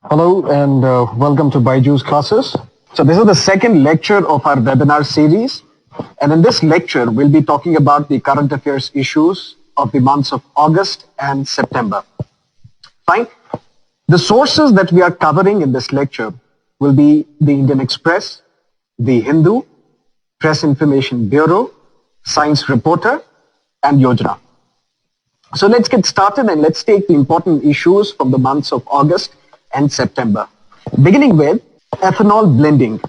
Hello and welcome to Byju's classes. So this is the second lecture of our webinar series. And in this lecture, we'll be talking about the current affairs issues of the months of August and September. Fine. The sources that we are covering in this lecture will be the Indian Express, the Hindu, Press Information Bureau, Science Reporter, and Yojana. So let's get started and let's take the important issues from the months of August and September. Beginning with ethanol blending.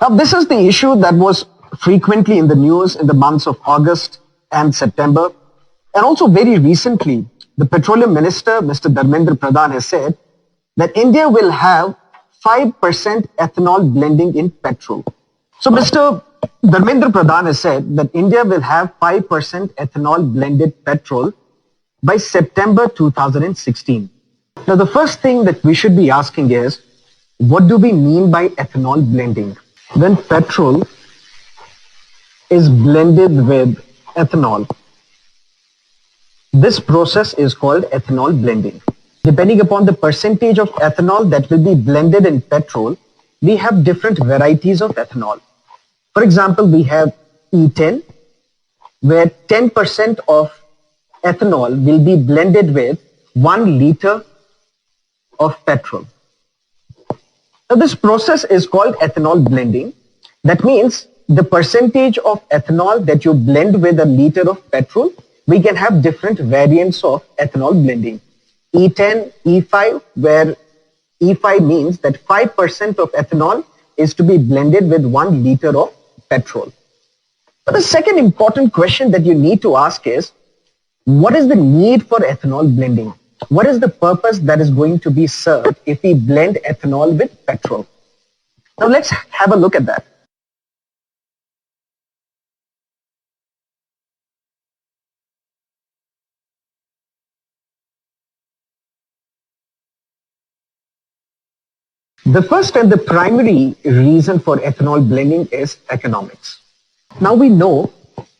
Now this is the issue that was frequently in the news in the months of August and September. And also very recently, the Petroleum Minister, Mr. Dharmendra Pradhan, has said that India will have 5% ethanol blending in petrol. So Mr. Dharmendra Pradhan has said that India will have 5% ethanol blended petrol by September 2016. Now the first thing that we should be asking is, what do we mean by ethanol blending? When petrol is blended with ethanol, this process is called ethanol blending. Depending upon the percentage of ethanol that will be blended in petrol, we have different varieties of ethanol. For example, we have E10, where 10% of ethanol will be blended with 1 liter of petrol. Now this process is called ethanol blending. That means the percentage of ethanol that you blend with a liter of petrol, we can have different variants of ethanol blending. E10, E5, where E5 means that 5% of ethanol is to be blended with 1 liter of petrol. But the second important question that you need to ask is, what is the need for ethanol blending? What is the purpose that is going to be served if we blend ethanol with petrol? Now let's have a look at that. The first and the primary reason for ethanol blending is economics. Now we know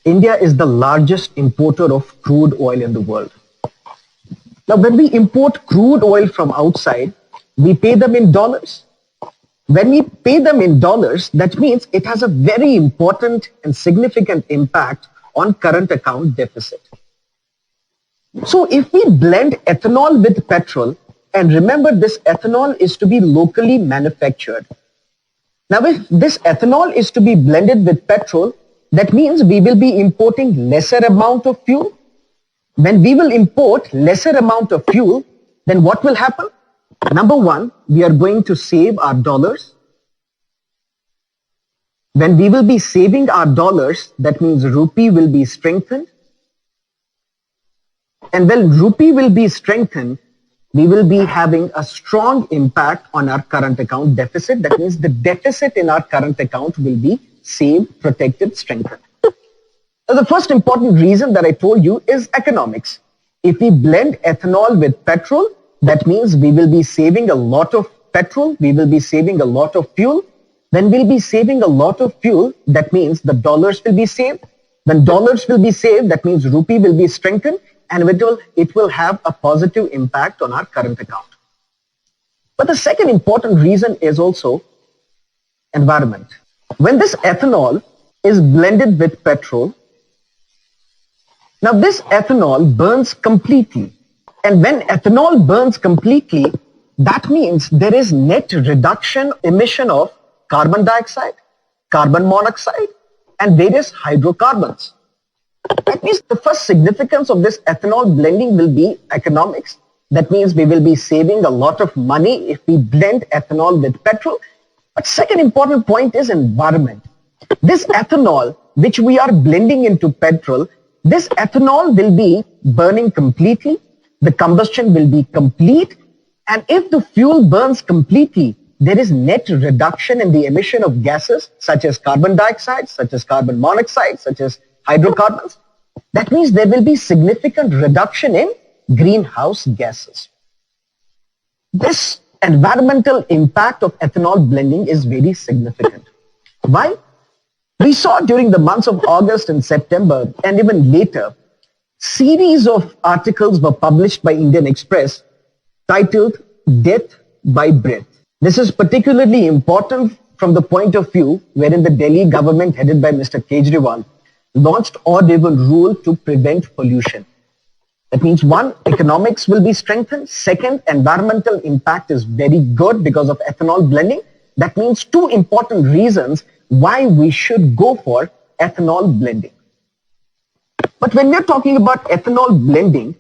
India is the largest importer of crude oil in the world. Now when we import crude oil from outside, we pay them in dollars. When we pay them in dollars, that means it has a very important and significant impact on current account deficit. So if we blend ethanol with petrol, and remember this ethanol is to be locally manufactured. Now if this ethanol is to be blended with petrol, that means we will be importing lesser amount of fuel. When we will import lesser amount of fuel, then what will happen? Number one, we are going to save our dollars. When we will be saving our dollars, that means rupee will be strengthened. And when rupee will be strengthened, we will be having a strong impact on our current account deficit. That means the deficit in our current account will be saved, protected, strengthened. The first important reason that I told you is economics. If we blend ethanol with petrol, that means we will be saving a lot of petrol, we will be saving a lot of fuel. When we'll be saving a lot of fuel, that means the dollars will be saved. When dollars will be saved, that means rupee will be strengthened, and it will have a positive impact on our current account. But the second important reason is also environment. When this ethanol is blended with petrol, now this ethanol burns completely. And when ethanol burns completely, that means there is net reduction emission of carbon dioxide, carbon monoxide, and various hydrocarbons. That means the first significance of this ethanol blending will be economics. That means we will be saving a lot of money if we blend ethanol with petrol. But second important point is environment. This ethanol, which we are blending into petrol, this ethanol will be burning completely. The combustion will be complete. And if the fuel burns completely, there is net reduction in the emission of gases such as carbon dioxide, such as carbon monoxide, such as hydrocarbons. That means there will be significant reduction in greenhouse gases. This environmental impact of ethanol blending is very significant. Why? We saw during the months of August and September and even later, series of articles were published by Indian Express titled "Death by breath. This is particularly important from the point of view wherein the Delhi government headed by Mr. Kejriwal launched odd-even rule to prevent pollution. That means one, economics will be strengthened. Second, environmental impact is very good because of ethanol blending. That means two important reasons why we should go for ethanol blending. But when we're talking about ethanol blending,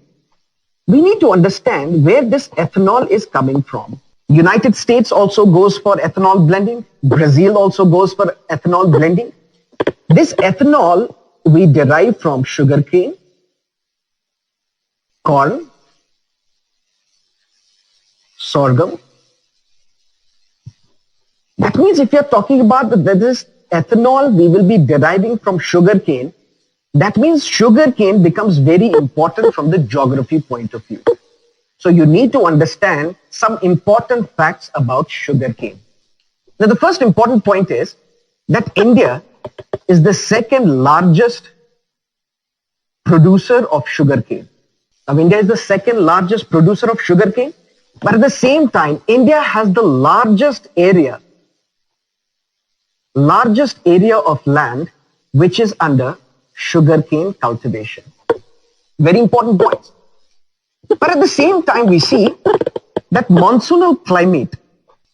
we need to understand where this ethanol is coming from. United States also goes for ethanol blending. Brazil also goes for ethanol blending. This ethanol we derive from sugarcane, corn, sorghum. That means if you're talking about this ethanol we will be deriving from sugarcane, that means sugarcane becomes very important from the geography point of view. So you need to understand some important facts about sugarcane. Now the first important point is that India is the second largest producer of sugarcane. Now India is the second largest producer of sugarcane, but at the same time India has the largest area of land which is under sugarcane cultivation. Very important point. But at the same time we see that monsoonal climate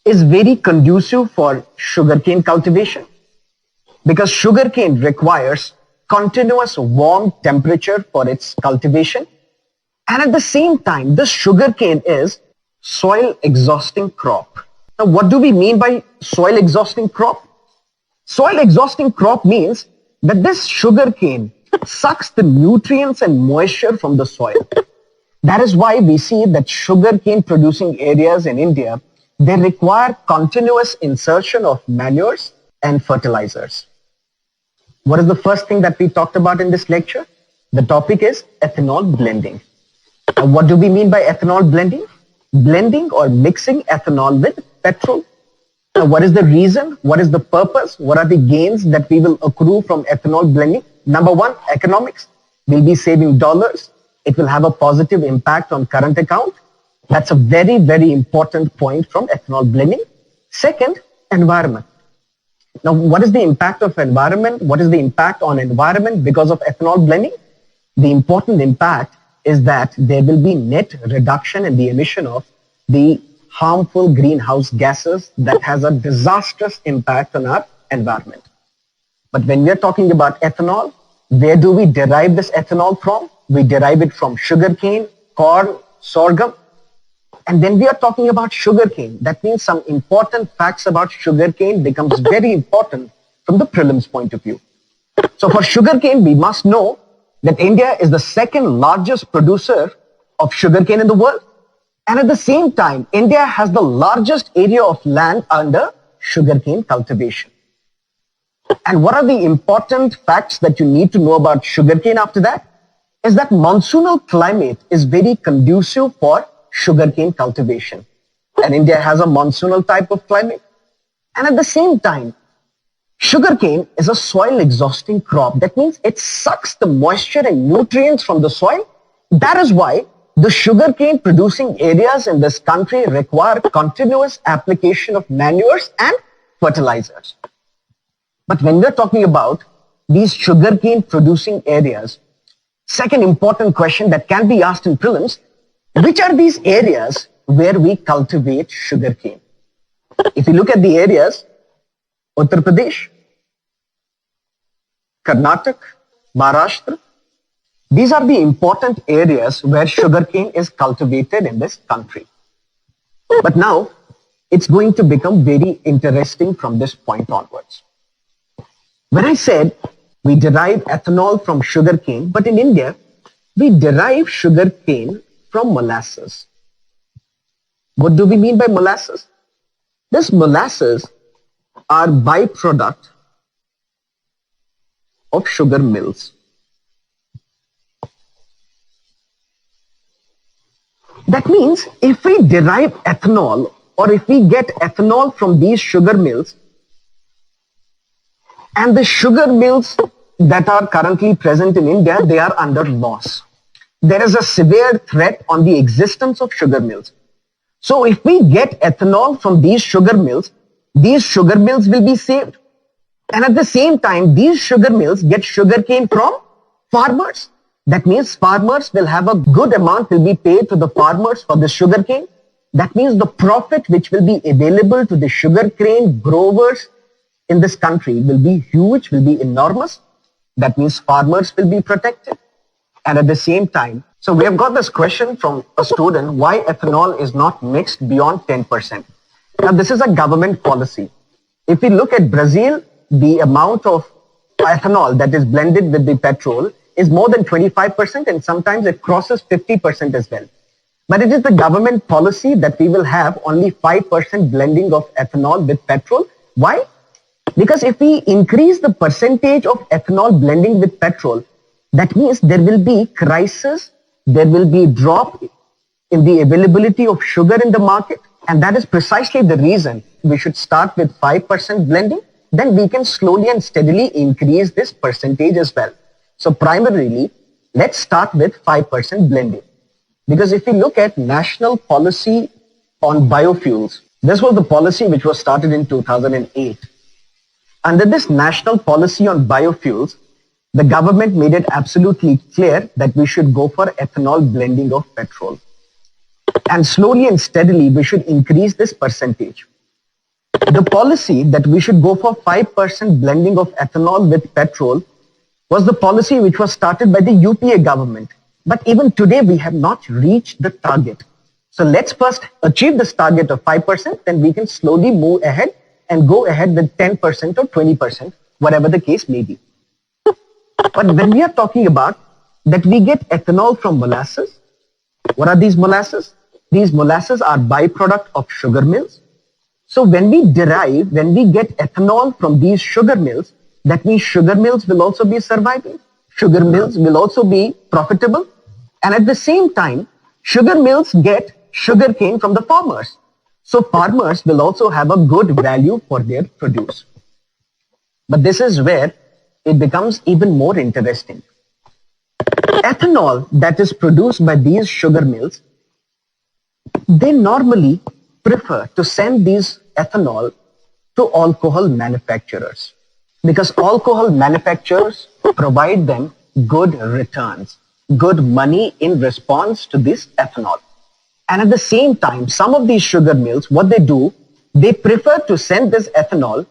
is very conducive for sugarcane cultivation because sugarcane requires continuous warm temperature for its cultivation, and at the same time this sugarcane is soil exhausting crop. Now what do we mean by soil exhausting crop? Soil exhausting crop means that this sugarcane sucks the nutrients and moisture from the soil. That is why we see that sugarcane producing areas in India, they require continuous insertion of manures and fertilizers. What is the first thing that we talked about in this lecture? The topic is ethanol blending. Now, what do we mean by ethanol blending? Blending or mixing ethanol with petrol. Now, what is the reason? What is the purpose? What are the gains that we will accrue from ethanol blending? Number one, economics. We'll be saving dollars. It will have a positive impact on current account. That's a very, very important point from ethanol blending. Second, environment. Now, what is the impact of environment? What is the impact on environment because of ethanol blending? The important impact is that there will be net reduction in the emission of the harmful greenhouse gases that has a disastrous impact on our environment. But when we are talking about ethanol, where do we derive this ethanol from? We derive it from sugarcane, corn, sorghum. And when we are talking about sugarcane, that means some important facts about sugarcane becomes very important from the prelims point of view. So for sugarcane, we must know that India is the second largest producer of sugarcane in the world. And at the same time, India has the largest area of land under sugarcane cultivation. And what are the important facts that you need to know about sugarcane after that? Is that monsoonal climate is very conducive for sugarcane cultivation. And India has a monsoonal type of climate. And at the same time, sugarcane is a soil exhausting crop. That means it sucks the moisture and nutrients from the soil. That is why the sugarcane producing areas in this country require continuous application of manures and fertilizers. But when we're talking about these sugarcane producing areas, second important question that can be asked in prelims, which are these areas where we cultivate sugarcane? If you look at the areas, Uttar Pradesh, Karnataka, Maharashtra, these are the important areas where sugarcane is cultivated in this country. But now, it's going to become very interesting from this point onwards. When I said we derive ethanol from sugarcane, but in India, we derive sugarcane from molasses. What do we mean by molasses? This molasses are byproduct of sugar mills. That means if we derive ethanol or if we get ethanol from these sugar mills, and the sugar mills that are currently present in India, they are under loss. There is a severe threat on the existence of sugar mills. So if we get ethanol from these sugar mills will be saved. And at the same time, these sugar mills get sugarcane from farmers. That means farmers will have a good amount will be paid to the farmers for the sugarcane. That means the profit which will be available to the sugarcane growers in this country will be huge, will be enormous. That means farmers will be protected. And at the same time, so we have got this question from a student, why ethanol is not mixed beyond 10%. Now this is a government policy. If we look at Brazil, the amount of ethanol that is blended with the petrol is more than 25%, and sometimes it crosses 50% as well. But it is the government policy that we will have only 5% blending of ethanol with petrol. Why? Because if we increase the percentage of ethanol blending with petrol, that means there will be crisis, there will be drop in the availability of sugar in the market, and that is precisely the reason we should start with 5% blending. Then we can slowly and steadily increase this percentage as well. So primarily, let's start with 5% blending. Because if we look at national policy on biofuels, this was the policy which was started in 2008. Under this national policy on biofuels, the government made it absolutely clear that we should go for ethanol blending of petrol. And slowly and steadily, we should increase this percentage. The policy that we should go for 5% blending of ethanol with petrol was the policy which was started by the UPA government. But even today, we have not reached the target. So let's first achieve this target of 5%, then we can slowly move ahead and go ahead with 10% or 20%, whatever the case may be. But when we are talking about that we get ethanol from molasses, what are these molasses? These molasses are byproduct of sugar mills. So when we get ethanol from these sugar mills, that means sugar mills will also be surviving. Sugar mills will also be profitable. And at the same time, sugar mills get sugarcane from the farmers. So farmers will also have a good value for their produce. But this is where it becomes even more interesting. Ethanol that is produced by these sugar mills, they normally prefer to send these ethanol to alcohol manufacturers, because alcohol manufacturers provide them good returns, good money in response to this ethanol. And at the same time, some of these sugar mills, what they do, they prefer to send this ethanol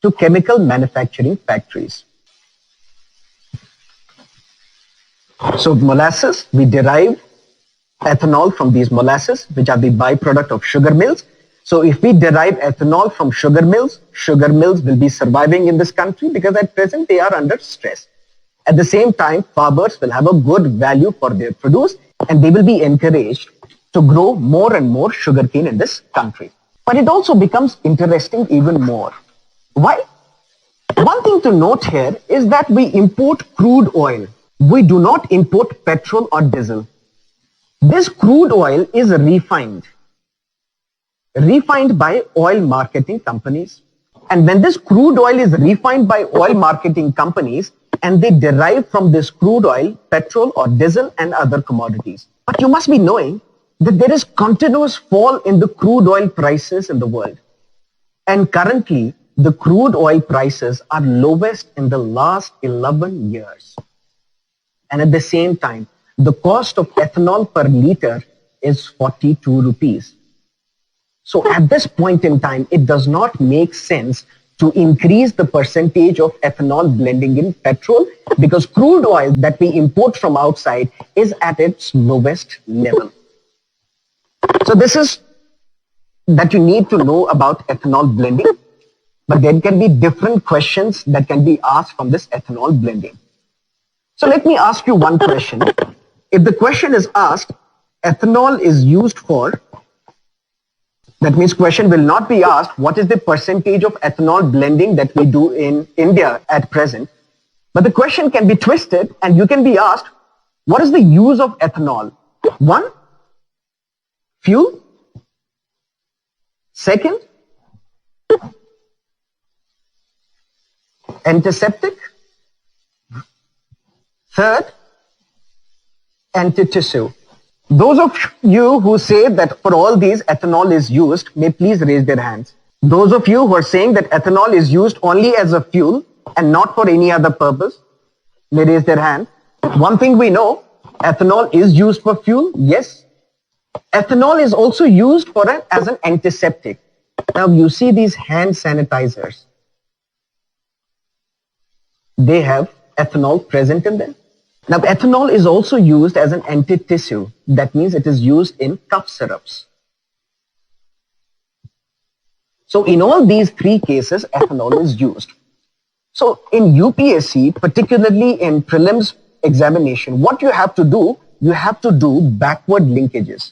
to chemical manufacturing factories. So molasses, we derive ethanol from these molasses, which are the byproduct of sugar mills. So if we derive ethanol from sugar mills will be surviving in this country because at present they are under stress. At the same time, farmers will have a good value for their produce and they will be encouraged to grow more and more sugarcane in this country. But it also becomes interesting even more. Why? One thing to note here is that we import crude oil. We do not import petrol or diesel. This crude oil is refined by oil marketing companies. And when this crude oil is refined by oil marketing companies, and they derive from this crude oil petrol or diesel and other commodities. But you must be knowing that there is continuous fall in the crude oil prices in the world. And currently, the crude oil prices are lowest in the last 11 years. And at the same time, the cost of ethanol per liter is 42 rupees. So at this point in time, it does not make sense to increase the percentage of ethanol blending in petrol because crude oil that we import from outside is at its lowest level. So this is that you need to know about ethanol blending, but there can be different questions that can be asked from this ethanol blending. So let me ask you one question. If the question is asked, ethanol is used for, that means question will not be asked, what is the percentage of ethanol blending that we do in India at present? But the question can be twisted and you can be asked, what is the use of ethanol? One, fuel. Second, antiseptic. Third, anti-tissue. Those of you who say that for all these ethanol is used may please raise their hands. Those of you who are saying that ethanol is used only as a fuel and not for any other purpose may raise their hand. One thing we know, ethanol is used for fuel, yes. Ethanol is also used as an antiseptic. Now you see these hand sanitizers. They have ethanol present in them. Now ethanol is also used as an anti-tissue. That means it is used in cough syrups. So in all these three cases, ethanol is used. So in UPSC, particularly in prelims examination, what you have to do backward linkages.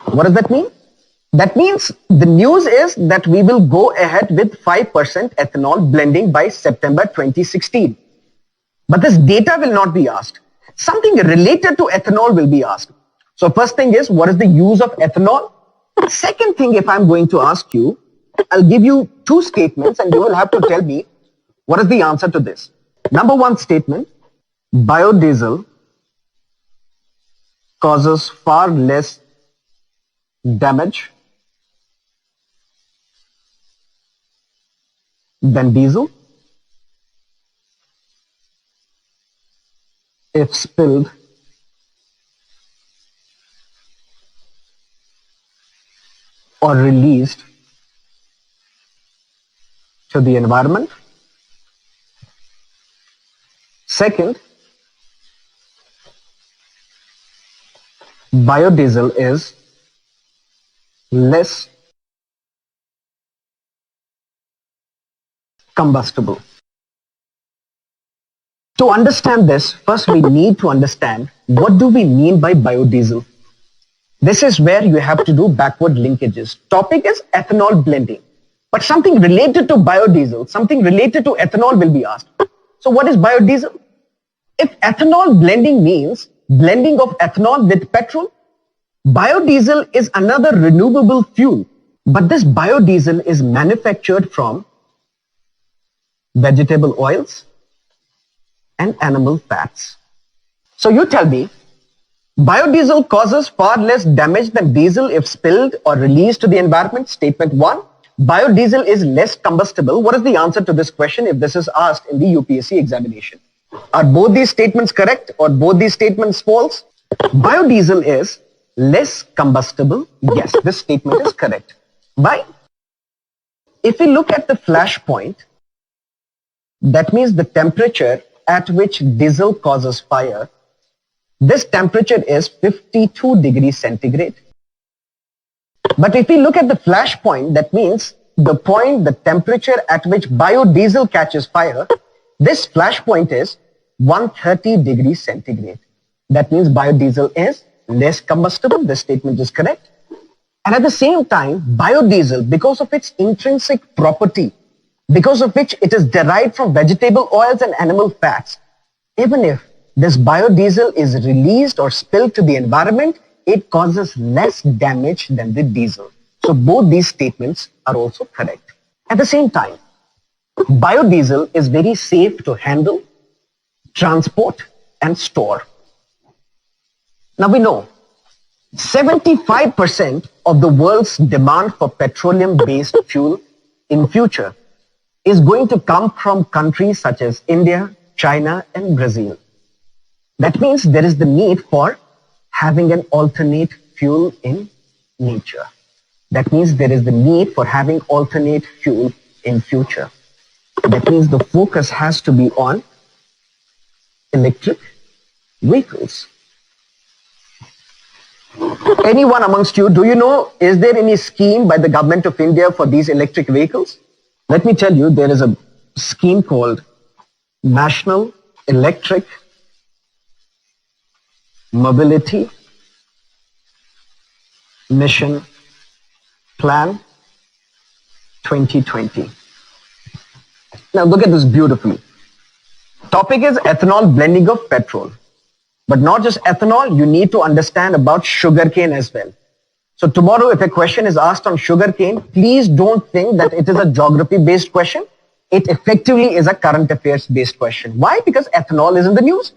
What does that mean? That means the news is that we will go ahead with 5% ethanol blending by September 2016. But this data will not be asked. Something related to ethanol will be asked. So first thing is, what is the use of ethanol? Second thing, if I'm going to ask you, I'll give you two statements and you will have to tell me what is the answer to this. Number one statement, biodiesel causes far less damage than diesel if spilled or released to the environment. Second, biodiesel is less combustible. To understand this, first we need to understand what do we mean by biodiesel. This is where you have to do backward linkages. Topic is ethanol blending, but something related to biodiesel, something related to ethanol will be asked. So what is biodiesel? If ethanol blending means blending of ethanol with petrol, biodiesel is another renewable fuel, but this biodiesel is manufactured from vegetable oils and animal fats. So you tell me, biodiesel causes far less damage than diesel if spilled or released to the environment. Statement 1, biodiesel is less combustible. What is the answer to this question if this is asked in the UPSC examination? Are both these statements correct or both these statements false? Biodiesel is less combustible. Yes, this statement is correct. Why? If we look at the flash point, that means the temperature at which diesel causes fire, this temperature is 52 degrees centigrade. But if we look at the flash point, that means the temperature at which biodiesel catches fire, this flash point is 130 degrees centigrade. That means biodiesel is less combustible. This statement is correct. And at the same time, biodiesel, because of its intrinsic property, because of which it is derived from vegetable oils and animal fats, even if this biodiesel is released or spilled to the environment, it causes less damage than the diesel. So both these statements are also correct. At the same time, biodiesel is very safe to handle, transport, and store. Now we know 75% of the world's demand for petroleum-based fuel in future is going to come from countries such as India, China, and Brazil. That means there is the need for having an alternate fuel in nature. That means there is the need for having alternate fuel in future. That means the focus has to be on electric vehicles. Anyone amongst you, do you know, is there any scheme by the government of India for these electric vehicles? Let me tell you, there is a scheme called National Electric Mobility Mission Plan 2020. Now look at this beautifully. Topic is ethanol blending of petrol. But not just ethanol, you need to understand about sugarcane as well. So tomorrow if a question is asked on sugarcane, please don't think that it is a geography-based question. it effectively is a current affairs based question. Why? Because ethanol is in the news.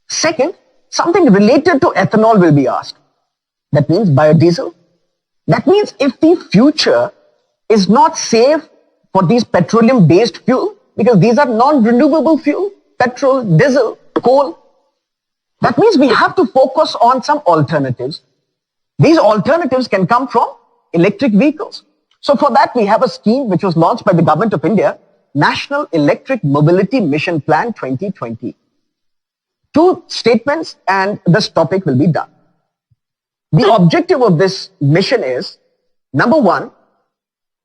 Second, something related to ethanol will be asked. That means biodiesel. That means if the future is not safe for these petroleum based fuel, because these are non-renewable fuel, petrol, diesel, coal, that means we have to focus on some alternatives. These alternatives can come from electric vehicles. So for that, we have a scheme which was launched by the government of India, National Electric Mobility Mission Plan 2020. 2 statements and this topic will be done. The objective of this mission is, number 1,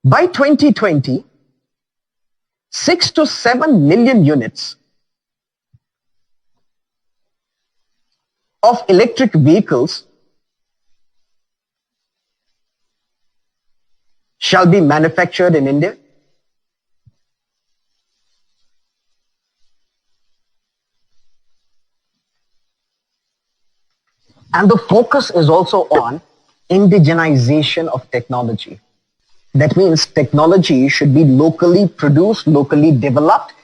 by 2020, 6 to 7 million units of electric vehicles shall be manufactured in India. And the focus is also on indigenization of technology. That means technology should be locally produced, locally developed.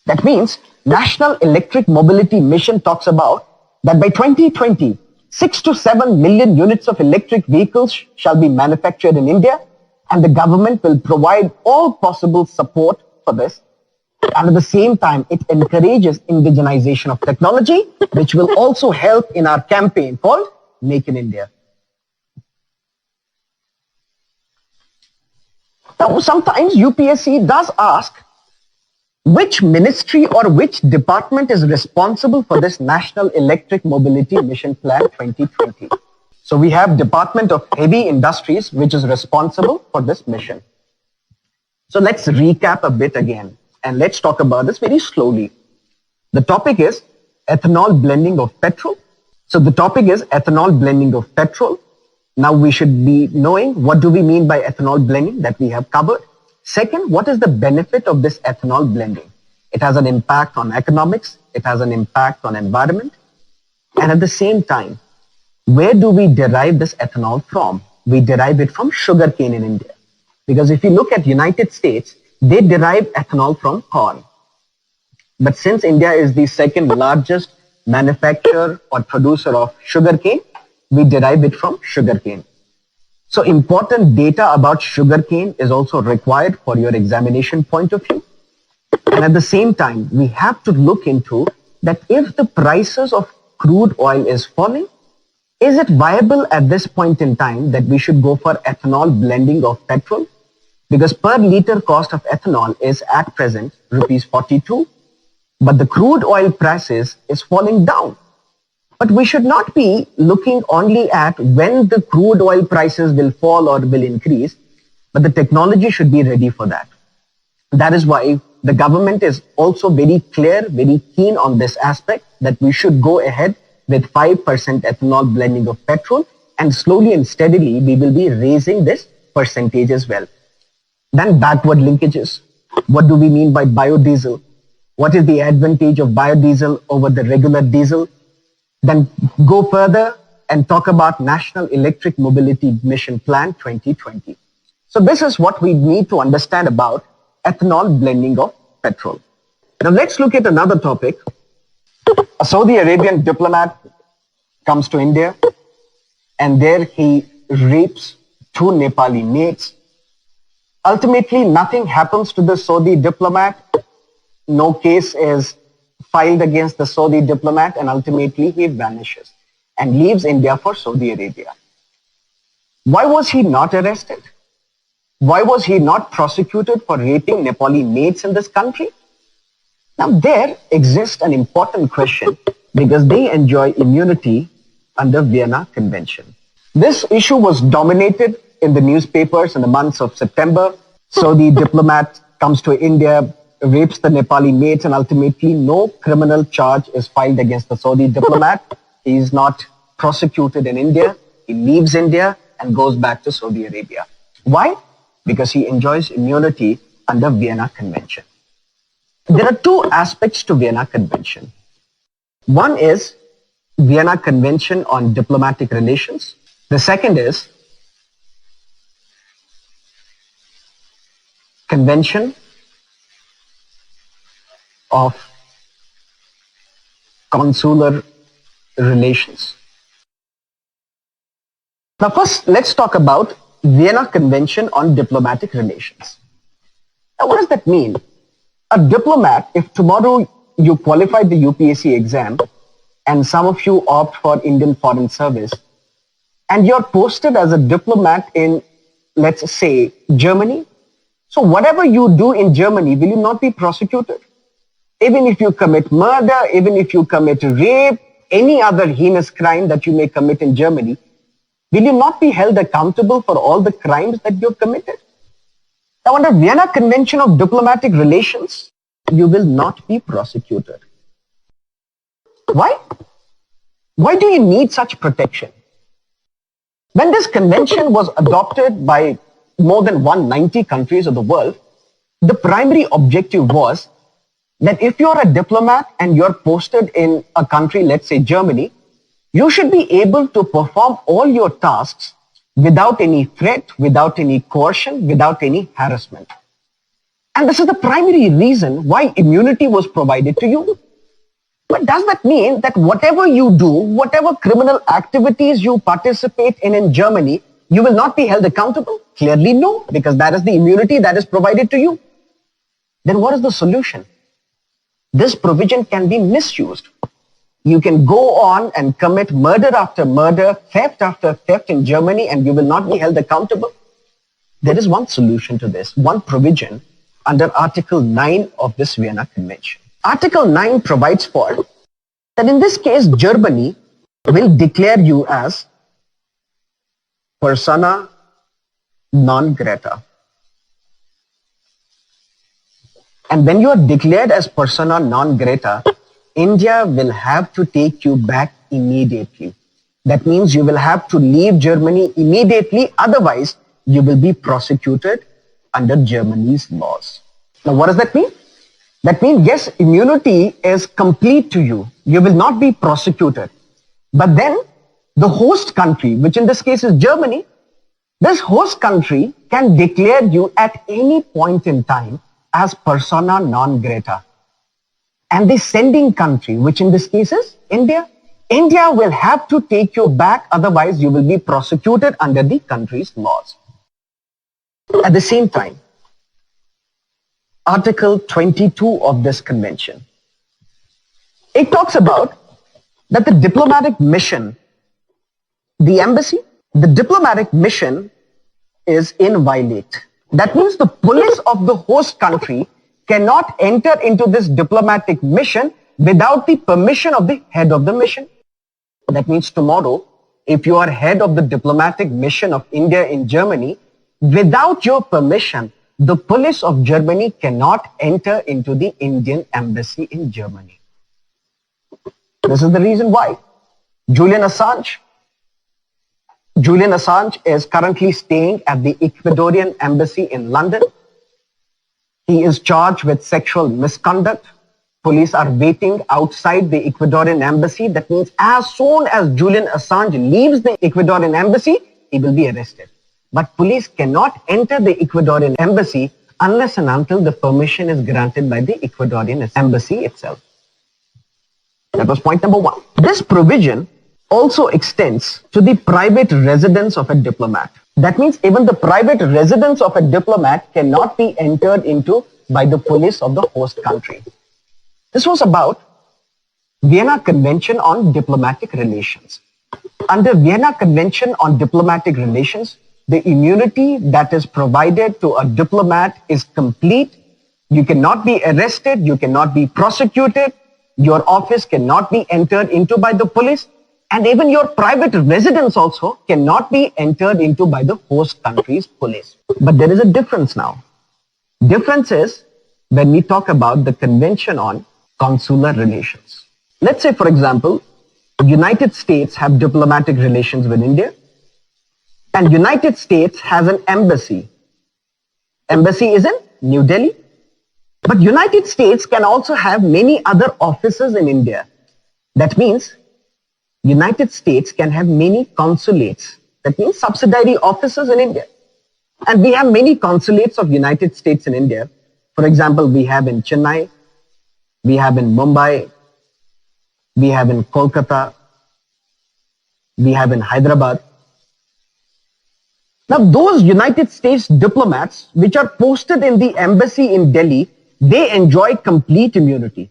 That means National Electric Mobility Mission talks about that by 2020, 6 to 7 million units of electric vehicles shall be manufactured in India, and the government will provide all possible support for this. And at the same time, it encourages indigenization of technology, which will also help in our campaign called Make in India. Now, sometimes UPSC does ask which ministry or which department is responsible for this National Electric Mobility Mission Plan 2020. So we have Department of Heavy Industries, which is responsible for this mission. So let's recap a bit again, and let's talk about this very slowly. The topic is ethanol blending of petrol. So the topic is ethanol blending of petrol. Now we should be knowing what do we mean by ethanol blending, that we have covered. Second, what is the benefit of this ethanol blending? It has an impact on economics, it has an impact on environment, and at the same time, where do we derive this ethanol from? We derive it from sugarcane in India. Because if you look at United States, they derive ethanol from corn. But since India is the second largest manufacturer or producer of sugarcane, we derive it from sugarcane. So important data about sugarcane is also required for your examination point of view. And at the same time, we have to look into that if the prices of crude oil is falling, is it viable at this point in time that we should go for ethanol blending of petrol? Because per liter cost of ethanol is at present rupees 42, but the crude oil prices is falling down. But we should not be looking only at when the crude oil prices will fall or will increase, but the technology should be ready for that. That is why the government is also very clear, very keen on this aspect, that we should go ahead with 5% ethanol blending of petrol, and slowly and steadily we will be raising this percentage as well. Then backward linkages. What do we mean by biodiesel? What is the advantage of biodiesel over the regular diesel? Then go further and talk about National Electric Mobility Mission Plan 2020. So this is what we need to understand about ethanol blending of petrol. Now let's look at another topic. A Saudi Arabian diplomat comes to India, and there he rapes 2 Nepali maids. Ultimately, nothing happens to the Saudi diplomat. No case is filed against the Saudi diplomat, and ultimately he vanishes and leaves India for Saudi Arabia. Why was he not arrested? Why was he not prosecuted for raping Nepali maids in this country? Now there exists an important question, because they enjoy immunity under Vienna Convention. This issue was dominated in the newspapers in the months of September. Saudi diplomat comes to India, rapes the Nepali maids, and ultimately no criminal charge is filed against the Saudi diplomat. He is not prosecuted in India. He leaves India and goes back to Saudi Arabia. Why? Because he enjoys immunity under Vienna Convention. There are 2 aspects to Vienna Convention. One is Vienna Convention on Diplomatic Relations. The second is Convention of consular relations. Now first, let's talk about Vienna Convention on Diplomatic Relations. Now what does that mean? A diplomat, if tomorrow you qualify the UPSC exam and some of you opt for Indian Foreign Service and you're posted as a diplomat in, let's say, Germany, so whatever you do in Germany, will you not be prosecuted? Even if you commit murder, even if you commit rape, any other heinous crime that you may commit in Germany, will you not be held accountable for all the crimes that you've committed? Now, under Vienna Convention of Diplomatic Relations, you will not be prosecuted. Why? Why do you need such protection? When this convention was adopted by more than 190 countries of the world, the primary objective was that if you're a diplomat and you're posted in a country, let's say Germany, you should be able to perform all your tasks without any threat, without any coercion, without any harassment. And this is the primary reason why immunity was provided to you. But does that mean that whatever you do, whatever criminal activities you participate in Germany, you will not be held accountable? Clearly no, because that is the immunity that is provided to you. Then what is the solution? This provision can be misused. You can go on and commit murder after murder, theft after theft in Germany, and you will not be held accountable. There is one solution to this, one provision under Article 9 of this Vienna Convention. Article 9 provides for that in this case, Germany will declare you as persona non grata. And when you are declared as persona non grata, India will have to take you back immediately. That means you will have to leave Germany immediately, otherwise you will be prosecuted under Germany's laws. Now what does that mean? That means yes, immunity is complete to you. You will not be prosecuted. But then the host country, which in this case is Germany, this host country can declare you at any point in time as persona non grata. And the sending country, which in this case is India, India will have to take you back, otherwise you will be prosecuted under the country's laws. At the same time, Article 22 of this convention, it talks about that the diplomatic mission, the embassy, the diplomatic mission is inviolate. That means the police of the host country cannot enter into this diplomatic mission without the permission of the head of the mission. That means tomorrow, if you are head of the diplomatic mission of India in Germany, without your permission, the police of Germany cannot enter into the Indian embassy in Germany. This is the reason why Julian Assange is currently staying at the Ecuadorian embassy in London. He is charged with sexual misconduct. Police are waiting outside the Ecuadorian embassy. That means as soon as Julian Assange leaves the Ecuadorian embassy, he will be arrested. But police cannot enter the Ecuadorian embassy unless and until the permission is granted by the Ecuadorian embassy itself. That was point number one. This provision also extends to the private residence of a diplomat. That means even the private residence of a diplomat cannot be entered into by the police of the host country. This was about Vienna Convention on Diplomatic Relations. Under Vienna Convention on Diplomatic Relations, the immunity that is provided to a diplomat is complete. You cannot be arrested, you cannot be prosecuted, your office cannot be entered into by the police, and even your private residence also cannot be entered into by the host country's police. But there is a difference now. Difference is when we talk about the Convention on Consular Relations. Let's say, for example, United States have diplomatic relations with India, and United States has an embassy. Embassy is in New Delhi. But United States can also have many other offices in India. That means United States can have many consulates. That means subsidiary offices in India. And we have many consulates of United States in India. For example, we have in Chennai, we have in Mumbai, we have in Kolkata, we have in Hyderabad. Now, those United States diplomats which are posted in the embassy in Delhi, they enjoy complete immunity.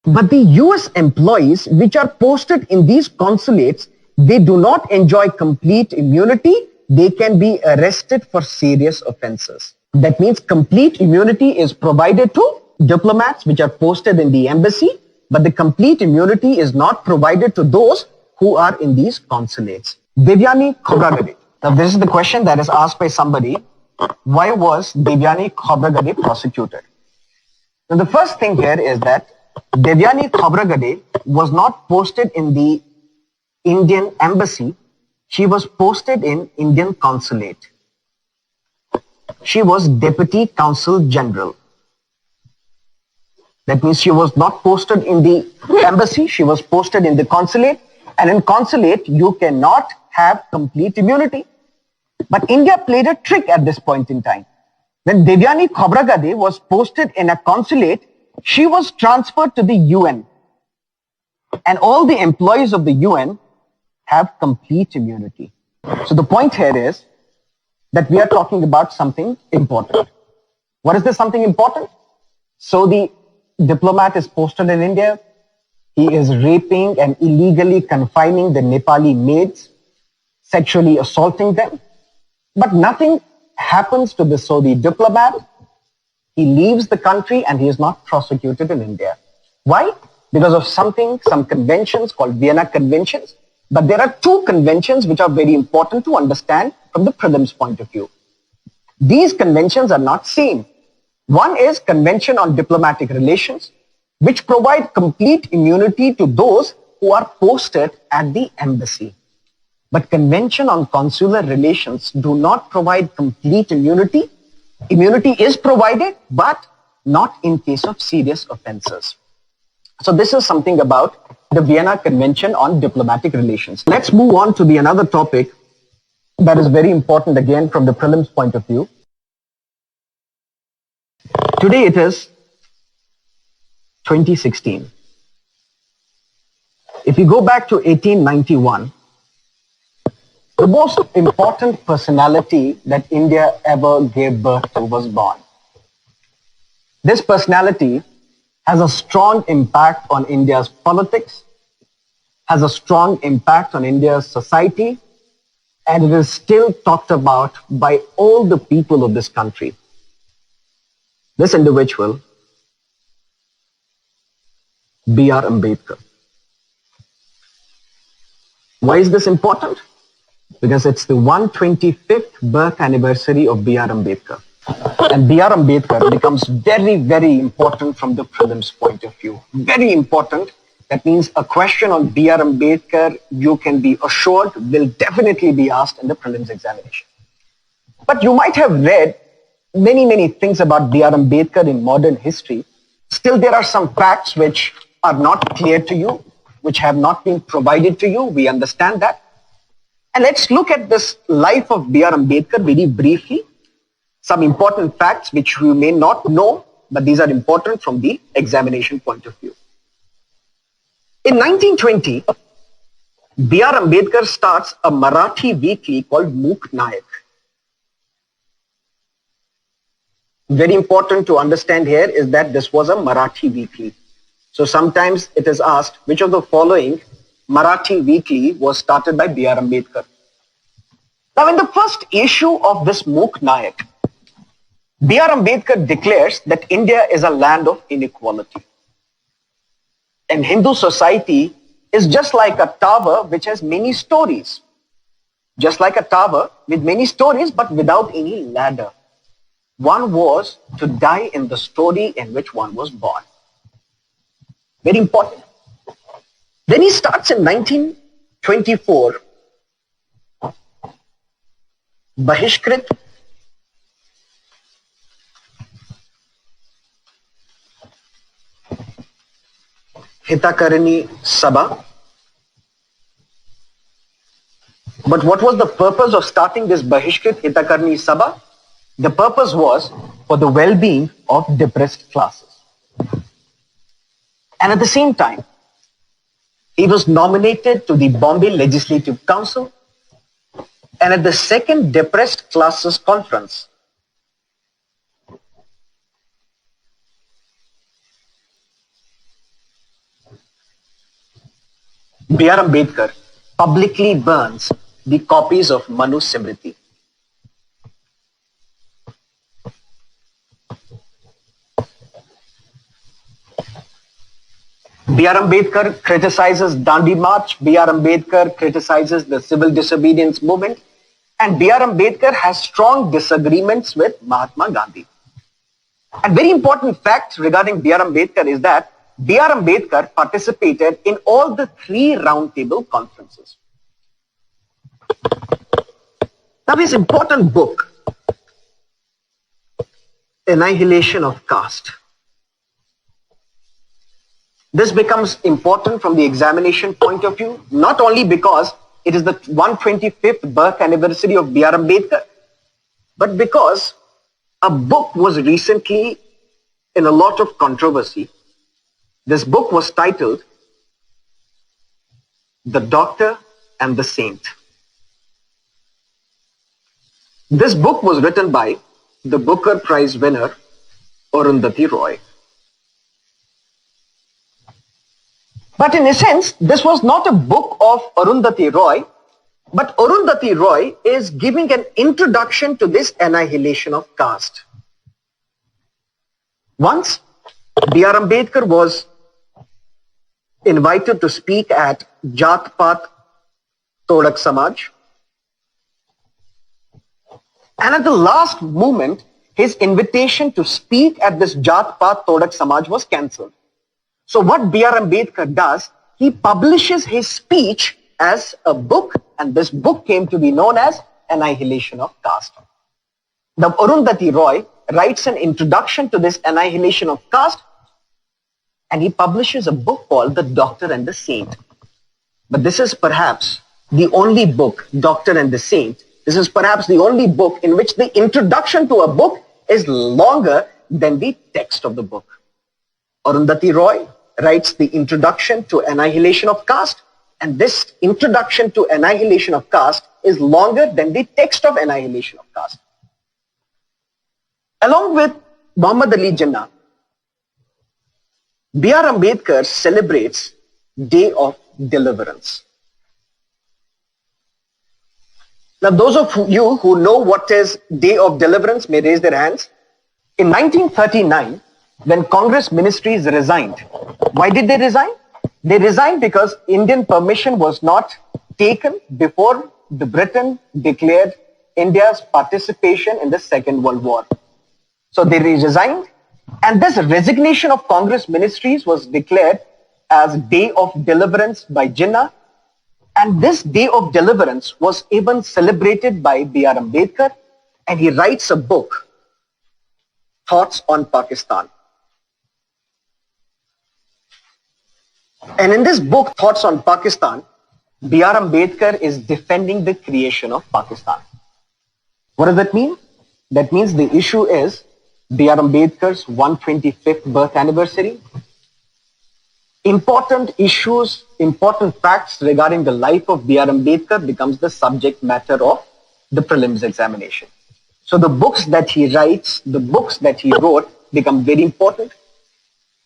But the US employees which are posted in these consulates, they do not enjoy complete immunity. They can be arrested for serious offenses. That means complete immunity is provided to diplomats which are posted in the embassy, but the complete immunity is not provided to those who are in these consulates. Devyani Khobragade. Now this is the question that is asked by somebody. Why was Devyani Khobragade prosecuted? Now the first thing here is that Devyani Khobragade was not posted in the Indian embassy. She was posted in Indian consulate. She was Deputy Consul General. That means she was not posted in the embassy, she was posted in the consulate. And in consulate, you cannot have complete immunity. But India played a trick at this point in time. When Devyani Khobragade was posted in a consulate, she was transferred to the UN. And all the employees of the UN have complete immunity. So the point here is that we are talking about something important. What is this something important? So the diplomat is posted in India. He is raping and illegally confining the Nepali maids, sexually assaulting them. But nothing happens to the Saudi diplomat. He leaves the country and he is not prosecuted in India. Why? Because of some conventions called Vienna Conventions. But there are two conventions which are very important to understand from the prelims point of view. These conventions are not same. One is Convention on Diplomatic Relations, which provide complete immunity to those who are posted at the embassy. But Convention on Consular Relations do not provide complete immunity. Immunity is provided, but not in case of serious offenses. So this is something about the Vienna Convention on Diplomatic Relations. Let's move on to another topic that is very important again from the prelims point of view. Today it is 2016. If you go back to 1891, the most important personality that India ever gave birth to was born. This personality has a strong impact on India's politics, has a strong impact on India's society, and it is still talked about by all the people of this country. This individual, B.R. Ambedkar. Why is this important? Because it's the 125th birth anniversary of B.R. Ambedkar. And B.R. Ambedkar becomes very, very important from the prelims point of view. Very important. That means a question on B.R. Ambedkar, you can be assured, will definitely be asked in the prelims examination. But you might have read many things about B.R. Ambedkar in modern history. Still, there are some facts which are not clear to you, which have not been provided to you. We understand that. And let's look at this life of B.R. Ambedkar very briefly. Some important facts which you may not know, but these are important from the examination point of view. In 1920, B.R. Ambedkar starts a Marathi weekly called Mook Nayak. Very important to understand here is that this was a Marathi weekly. So sometimes it is asked, which of the following Marathi weekly was started by B.R. Ambedkar? Now in the first issue of this Mook Nayak, B.R. Ambedkar declares that India is a land of inequality. And Hindu society is just like a tower which has many stories. Just like a tower with many stories but without any ladder. One was to die in the story in which one was born. Very important. Then he starts in 1924, Bahishkrit Hitakarani Sabha. But what was the purpose of starting this Bahishkrit Hitakarani Sabha? The purpose was for the well-being of depressed classes. And at the same time, he was nominated to the Bombay Legislative Council, and at the second Depressed Classes Conference, B.R. Ambedkar publicly burns the copies of Manu Simriti. B.R. Ambedkar criticizes Dandi March, B.R. Ambedkar criticizes the civil disobedience movement, and B.R. Ambedkar has strong disagreements with Mahatma Gandhi. And very important fact regarding B.R. Ambedkar is that B.R. Ambedkar participated in all the 3 roundtable conferences. Now his important book, Annihilation of Caste. This becomes important from the examination point of view, not only because it is the 125th birth anniversary of B.R. Ambedkar, but because a book was recently in a lot of controversy. This book was titled The Doctor and the Saint. This book was written by the Booker Prize winner Arundhati Roy. But in a sense, this was not a book of Arundhati Roy, but Arundhati Roy is giving an introduction to this annihilation of caste. Once, B.R. Ambedkar was invited to speak at Jat Pat Todak Samaj, and at the last moment, his invitation to speak at this Jat Pat Todak Samaj was cancelled. So what B.R. Ambedkar does, he publishes his speech as a book, and this book came to be known as Annihilation of Caste. The Arundhati Roy writes an introduction to this annihilation of caste, and he publishes a book called The Doctor and the Saint. But this is perhaps the only book, Doctor and the Saint, this is perhaps the only book in which the introduction to a book is longer than the text of the book. Arundhati Roy writes the introduction to Annihilation of Caste, and this introduction to Annihilation of Caste is longer than the text of Annihilation of Caste. Along with Muhammad Ali Jinnah, B.R. Ambedkar celebrates Day of Deliverance. Now, those of you who know what is Day of Deliverance may raise their hands. In 1939, when Congress ministries resigned, why did they resign? They resigned because Indian permission was not taken before the Britain declared India's participation in the Second World War. So they resigned, and this resignation of Congress ministries was declared as Day of Deliverance by Jinnah, and this Day of Deliverance was even celebrated by B.R. Ambedkar, and he writes a book, Thoughts on Pakistan. And in this book, Thoughts on Pakistan, B.R. Ambedkar is defending the creation of Pakistan. What does that mean? That means the issue is B.R. Ambedkar's 125th birth anniversary. Important issues, important facts regarding the life of B.R. Ambedkar becomes the subject matter of the prelims examination. So the books that he writes, the books that he wrote become very important.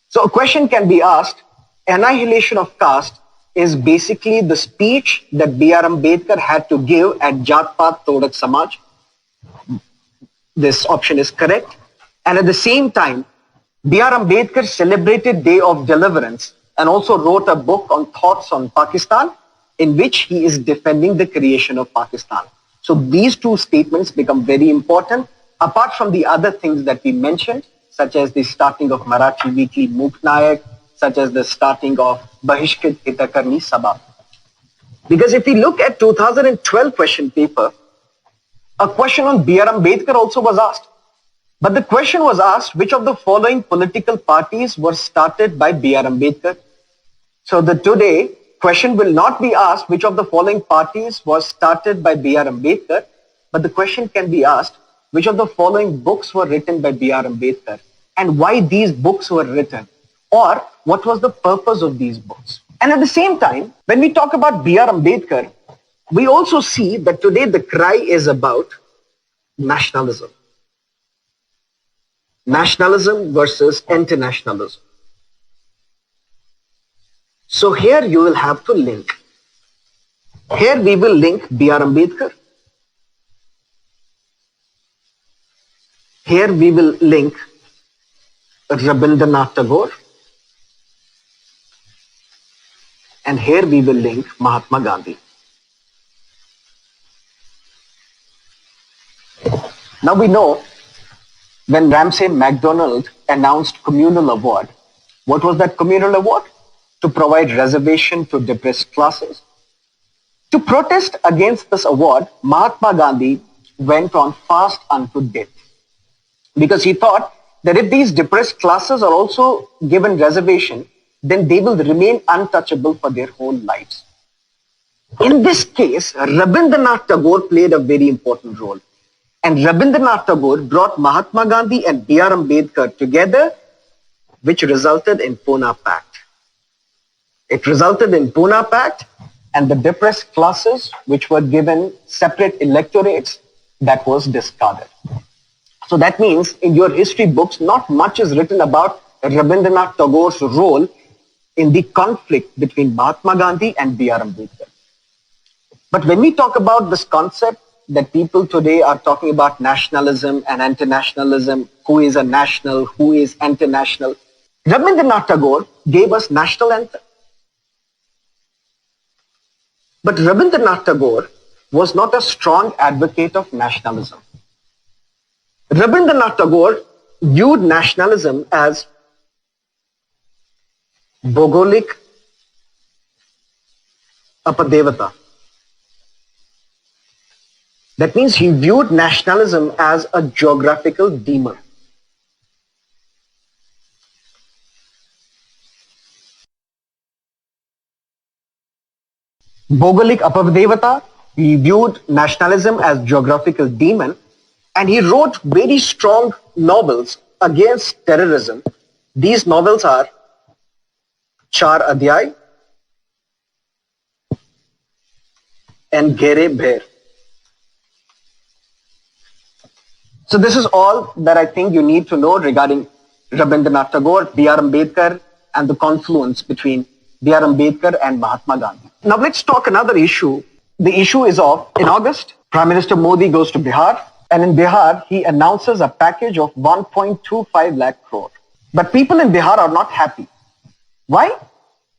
So a question can be asked, Annihilation of Caste is basically the speech that B.R. Ambedkar had to give at Jat Pat Todak Samaj. This option is correct. And at the same time, B.R. Ambedkar celebrated Day of Deliverance and also wrote a book on Thoughts on Pakistan, in which he is defending the creation of Pakistan. So these two statements become very important, apart from the other things that we mentioned, such as the starting of Marathi weekly Mook Nayak, such as the starting of Bahishkrit Hitakarni Sabha. Because if we look at 2012 question paper, a question on B.R. Ambedkar also was asked. But the question was asked, which of the following political parties were started by B.R. Ambedkar? So the today question will not be asked, which of the following parties was started by B.R. Ambedkar, but the question can be asked, which of the following books were written by B.R. Ambedkar and why these books were written, or what was the purpose of these books. And at the same time, when we talk about B.R. Ambedkar, we also see that today the cry is about nationalism. Nationalism versus internationalism. So here you will have to link. Here we will link B.R. Ambedkar. Here we will link Rabindranath Tagore. And here we will link Mahatma Gandhi. Now we know when Ramsay MacDonald announced communal award, what was that communal award? To provide reservation to depressed classes. To protest against this award, Mahatma Gandhi went on fast unto death because he thought that if these depressed classes are also given reservation, then they will remain untouchable for their whole lives. In this case, Rabindranath Tagore played a very important role. And Rabindranath Tagore brought Mahatma Gandhi and B.R. Ambedkar together, which resulted in Pune Pact. It resulted in Pune Pact and the depressed classes, which were given separate electorates, that was discarded. So that means in your history books, not much is written about Rabindranath Tagore's role in the conflict between Mahatma Gandhi and B.R. Ambedkar. But when we talk about this concept that people today are talking about nationalism and internationalism, who is a national, who is international, Rabindranath Tagore gave us national anthem. But Rabindranath Tagore was not a strong advocate of nationalism. Rabindranath Tagore viewed nationalism as Bhogolik Apadevata. That means he viewed nationalism as a geographical demon. Bhogolik Apadevata, he viewed nationalism as geographical demon, and he wrote very strong novels against terrorism. These novels are Char Adhyay and Ghere Bher. So this is all that I think you need to know regarding Rabindranath Tagore, B.R. Ambedkar, and the confluence between B.R. Ambedkar and Mahatma Gandhi. Now let's talk another issue. The issue is of, in August, Prime Minister Modi goes to Bihar, and in Bihar, he announces a package of 1.25 lakh crore. But people in Bihar are not happy. Why?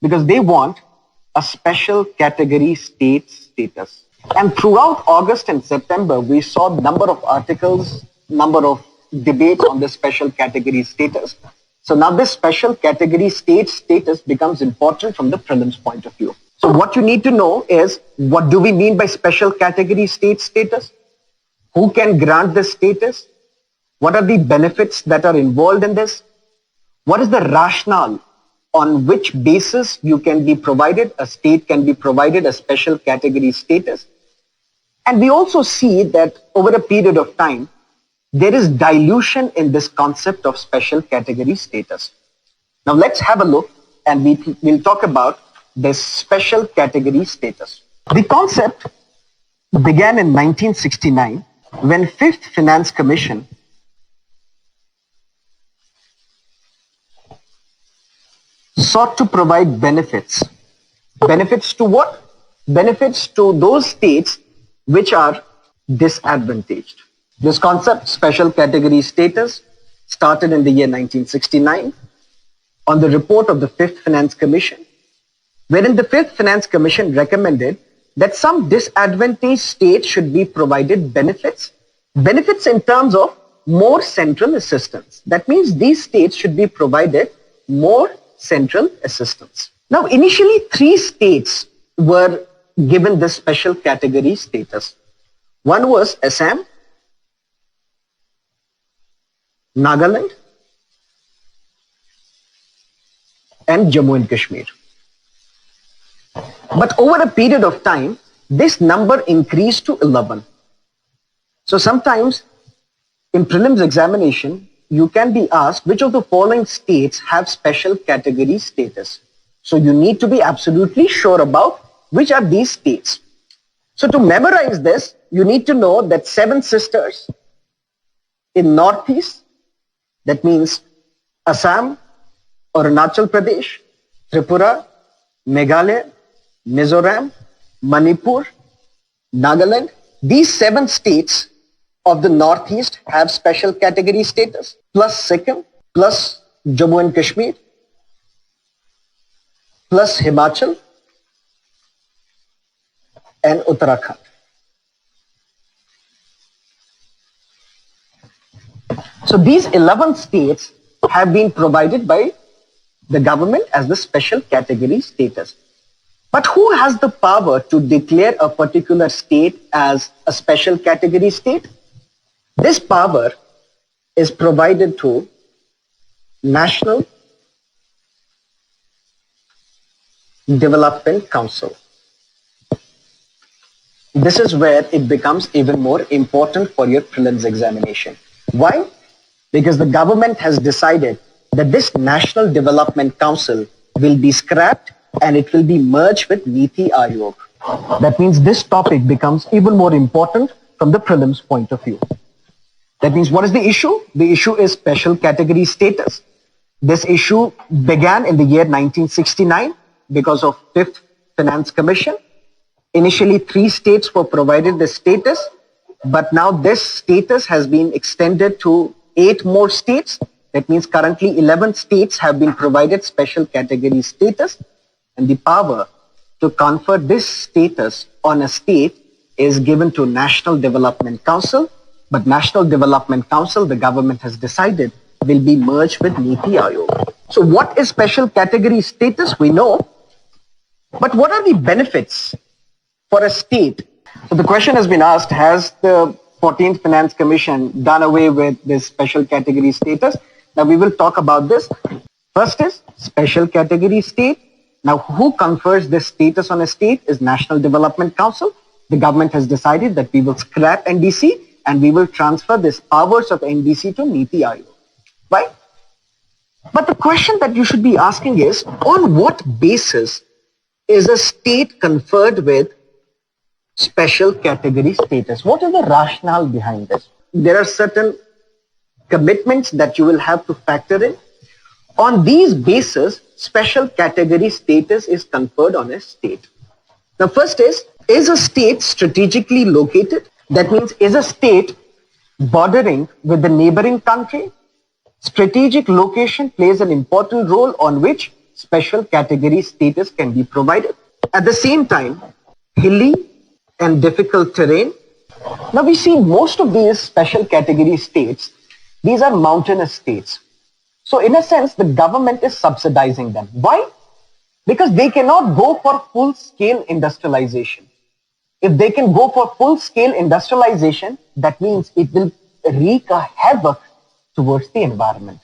Because they want a special category state status. And throughout August and September, we saw a number of articles, number of debates on this special category status. So now this special category state status becomes important from the prelims point of view. So what you need to know is, what do we mean by special category state status? Who can grant this status? What are the benefits that are involved in this? What is the rationale on which basis you can be provided, a state can be provided a special category status? And we also see that over a period of time, there is dilution in this concept of special category status. Now let's have a look and we'll talk about this special category status. The concept began in 1969 when 5th Finance Commission sought to provide benefits. Benefits to what? Benefits to those states which are disadvantaged. This concept, special category status, started in the year 1969 on the report of the 5th Finance Commission, wherein the 5th Finance Commission recommended that some disadvantaged states should be provided benefits. Benefits in terms of more central assistance. That means these states should be provided more central assistance. Now, initially, 3 states were given this special category status. One was Assam, Nagaland, and Jammu and Kashmir. But over a period of time, this number increased to 11. So sometimes In prelims examination, you can be asked which of the following states have special category status. So you need to be absolutely sure about which are these states. So to memorize this, you need to know that 7 sisters in Northeast, that means Assam, Arunachal Pradesh, Tripura, Meghalaya, Mizoram, Manipur, Nagaland. These 7 states of the Northeast have special category status, plus Sikkim, plus Jammu and Kashmir, plus Himachal and Uttarakhand. So these 11 states have been provided by the government as the special category status. But who has the power to declare a particular state as a special category state? This power is provided to National Development Council. This is where it becomes even more important for your prelims examination. Why? Because the government has decided that this National Development Council will be scrapped and it will be merged with Niti Aayog. That means this topic becomes even more important from the prelims point of view. That means what is the issue? The issue is special category status. This issue began in the year 1969 because of 5th Finance Commission. Initially 3 states were provided this status, but now this status has been extended to 8 more states. That means currently 11 states have been provided special category status, and the power to confer this status on a state is given to National Development Council. But National Development Council, the government has decided, will be merged with Niti Aayog. So what is special category status? We know. But what are the benefits for a state? So the question has been asked, has the 14th Finance Commission done away with this special category status? Now we will talk about this. First is special category state. Now who confers this status on a state is National Development Council. The government has decided that we will scrap NDC and we will transfer this powers of NDC to Niti Aayog. Right? But the question that you should be asking is, on what basis is a state conferred with special category status? What is the rationale behind this? There are certain commitments that you will have to factor in. On these bases, special category status is conferred on a state. Now first is a state strategically located? That means, is a state bordering with the neighboring country? Strategic location plays an important role on which special category status can be provided. At the same time, hilly and difficult terrain. Now we see most of these special category states, these are mountainous states. So in a sense, the government is subsidizing them. Why? Because they cannot go for full-scale industrialization. If they can go for full-scale industrialization, that means it will wreak a havoc towards the environment.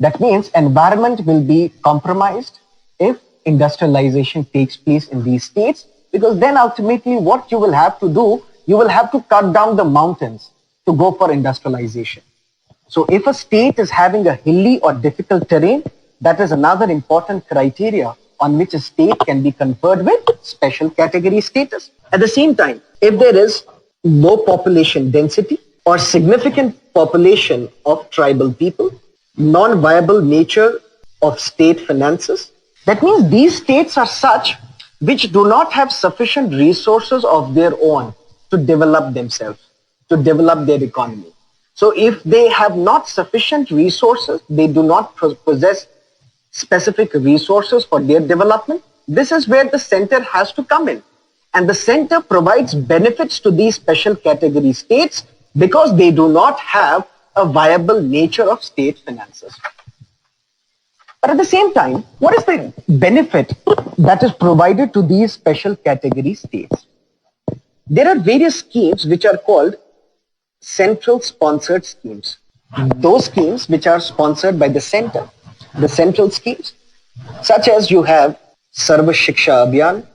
That means environment will be compromised if industrialization takes place in these states, because then ultimately what you will have to do, you will have to cut down the mountains to go for industrialization. So if a state is having a hilly or difficult terrain, that is another important criteria on which a state can be conferred with special category status. At the same time, if there is low population density or significant population of tribal people, non-viable nature of state finances, that means these states are such which do not have sufficient resources of their own to develop themselves, to develop their economy. So if they have not sufficient resources, they do not possess specific resources for their development, this is where the center has to come in. And the center provides benefits to these special category states because they do not have a viable nature of state finances. But at the same time, what is the benefit that is provided to these special category states? There are various schemes which are called central sponsored schemes. Those schemes which are sponsored by the center, the central schemes, such as you have Sarva Shiksha Abhiyan,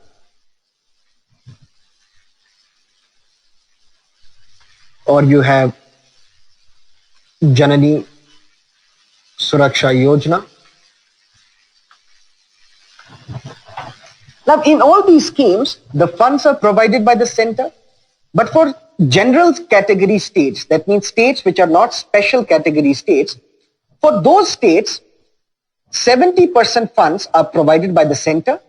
or you have Janani Suraksha Yojana. Now, in all these schemes, the funds are provided by the center, but for general category states, that means states which are not special category states, for those states, 70% funds are provided by the center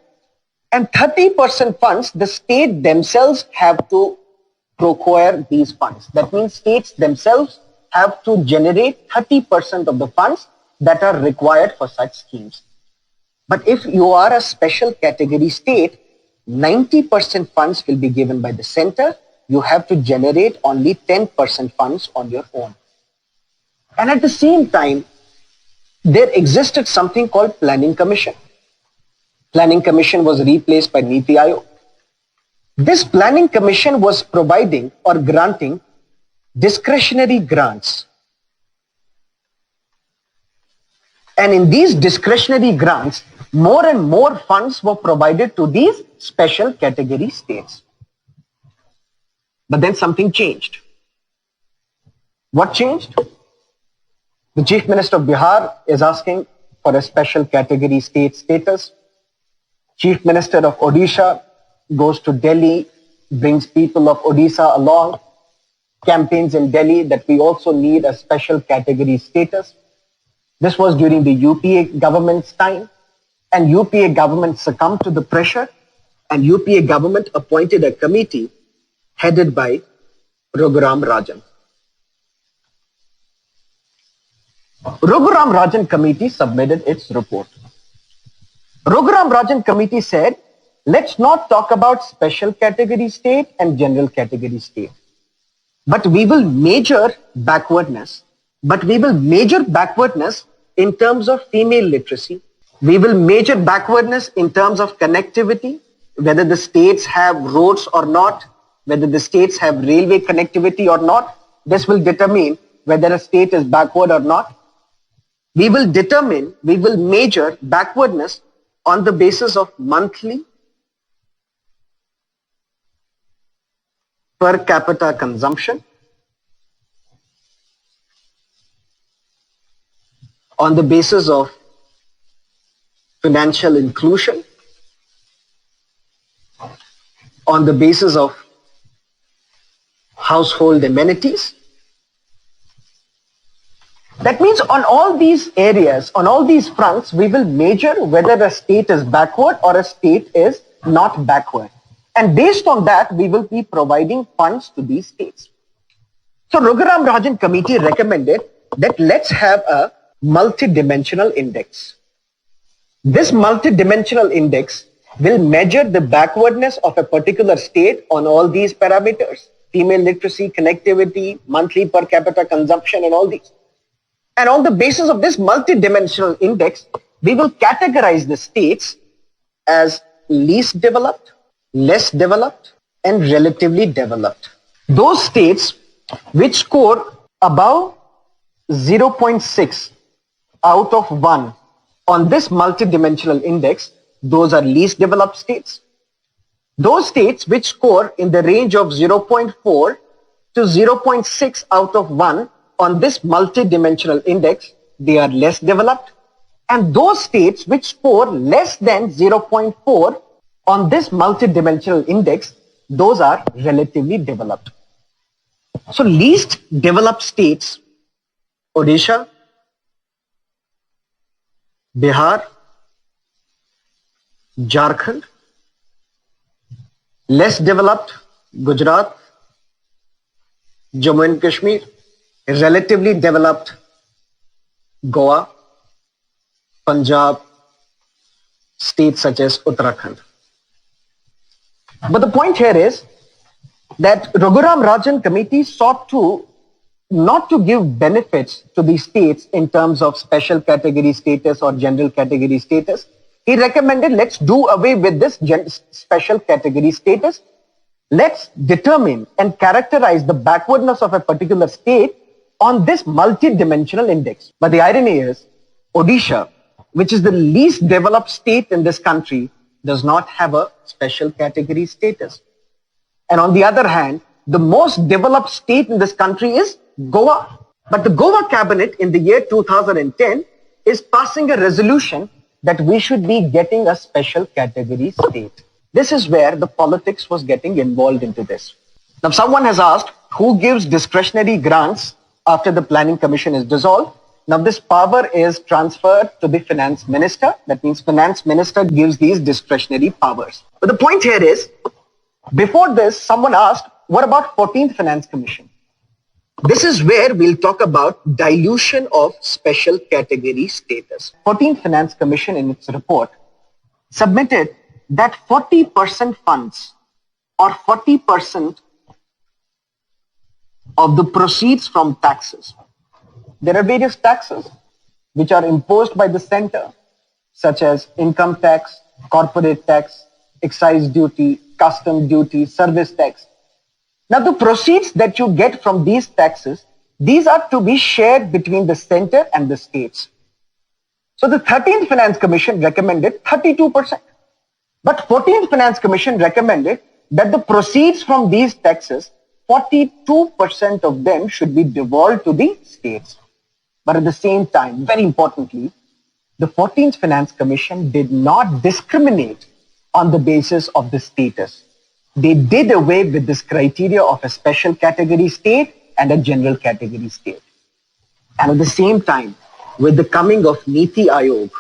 and 30% funds the state themselves have to procure these funds. That means states themselves have to generate 30% of the funds that are required for such schemes. But if you are a special category state, 90% funds will be given by the center. You have to generate only 10% funds on your own. And at the same time, there existed something called Planning Commission. Planning Commission was replaced by Niti Aayog. This Planning Commission was providing or granting discretionary grants. And in these discretionary grants, more and more funds were provided to these special category states. But then something changed. What changed? The Chief Minister of Bihar is asking for a special category state status. Chief Minister of Odisha goes to Delhi, brings people of Odisha along, campaigns in Delhi that we also need a special category status. This was during the UPA government's time, and UPA government succumbed to the pressure, and UPA government appointed a committee headed by Raghuram Rajan. Raghuram Rajan committee submitted its report. Raghuram Rajan committee said, let's not talk about special category state and general category state, but we will measure backwardness. But we will measure backwardness in terms of female literacy. We will measure backwardness in terms of connectivity, whether the states have roads or not, whether the states have railway connectivity or not. This will determine whether a state is backward or not. We will measure backwardness on the basis of monthly per capita consumption, on the basis of financial inclusion, on the basis of household amenities. That means on all these areas, on all these fronts, we will measure whether a state is backward or a state is not backward. And based on that, we will be providing funds to these states. So Raghuram Rajan committee recommended that let's have a multidimensional index. This multidimensional index will measure the backwardness of a particular state on all these parameters: female literacy, connectivity, monthly per capita consumption, and all these. And on the basis of this multidimensional index, we will categorize the states as least developed, less developed, and relatively developed. Those states which score above 0.6 out of 1 on this multidimensional index, those are least developed states. Those states which score in the range of 0.4 to 0.6 out of 1 on this multidimensional index, they are less developed. And those states which score less than 0.4 on this multidimensional index, those are relatively developed. So least developed states: Odisha, Bihar, Jharkhand. Less developed: Gujarat, Jammu and Kashmir. Relatively developed: Goa, Punjab, states such as Uttarakhand. But the point here is that Raghuram Rajan committee sought to not to give benefits to these states in terms of special category status or general category status. He recommended, let's do away with this special category status. Let's determine and characterize the backwardness of a particular state on this multi-dimensional index. But the irony is, Odisha, which is the least developed state in this country, does not have a special category status. And on the other hand, the most developed state in this country is Goa. But the Goa cabinet in the year 2010 is passing a resolution that we should be getting a special category state. This is where the politics was getting involved into this. Now, someone has asked, who gives discretionary grants after the planning commission is dissolved? Now, this power is transferred to the finance minister. That means finance minister gives these discretionary powers. But the point here is, before this, someone asked, what about 14th Finance Commission? This is where we'll talk about dilution of special category status. 14th Finance Commission in its report submitted that 40% funds or 40% of the proceeds from taxes. There are various taxes which are imposed by the center, such as income tax, corporate tax, excise duty, custom duty, service tax. Now, the proceeds that you get from these taxes, these are to be shared between the center and the states. So the 13th Finance Commission recommended 32%. But 14th Finance Commission recommended that the proceeds from these taxes, 42% of them should be devolved to the states. But at the same time, very importantly, the 14th Finance Commission did not discriminate on the basis of the status. They did away with this criteria of a special category state and a general category state. And at the same time, with the coming of Niti Aayog,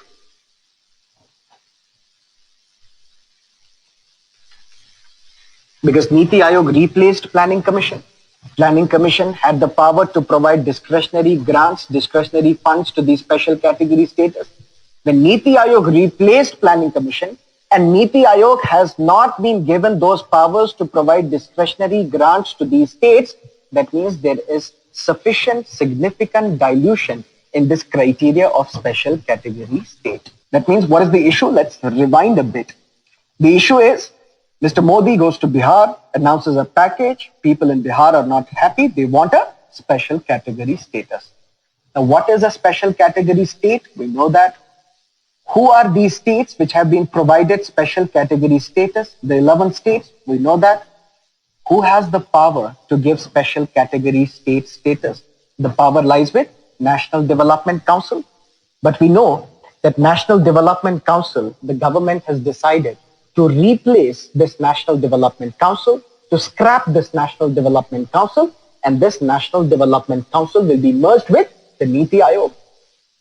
because Niti Aayog replaced Planning Commission. Planning Commission had the power to provide discretionary grants, discretionary funds to these special category status. When Niti Aayog replaced Planning Commission, and Niti Aayog has not been given those powers to provide discretionary grants to these states, that means there is sufficient, significant dilution in this criteria of special category state. That means, what is the issue? Let's rewind a bit. The issue is, Mr. Modi goes to Bihar, announces a package. People in Bihar are not happy. They want a special category status. Now, what is a special category state? We know that. Who are these states which have been provided special category status? The 11 states, we know that. Who has the power to give special category state status? The power lies with National Development Council. But we know that National Development Council, the government has decided to replace this National Development Council, to scrap this National Development Council, and this National Development Council will be merged with the Niti Aayog.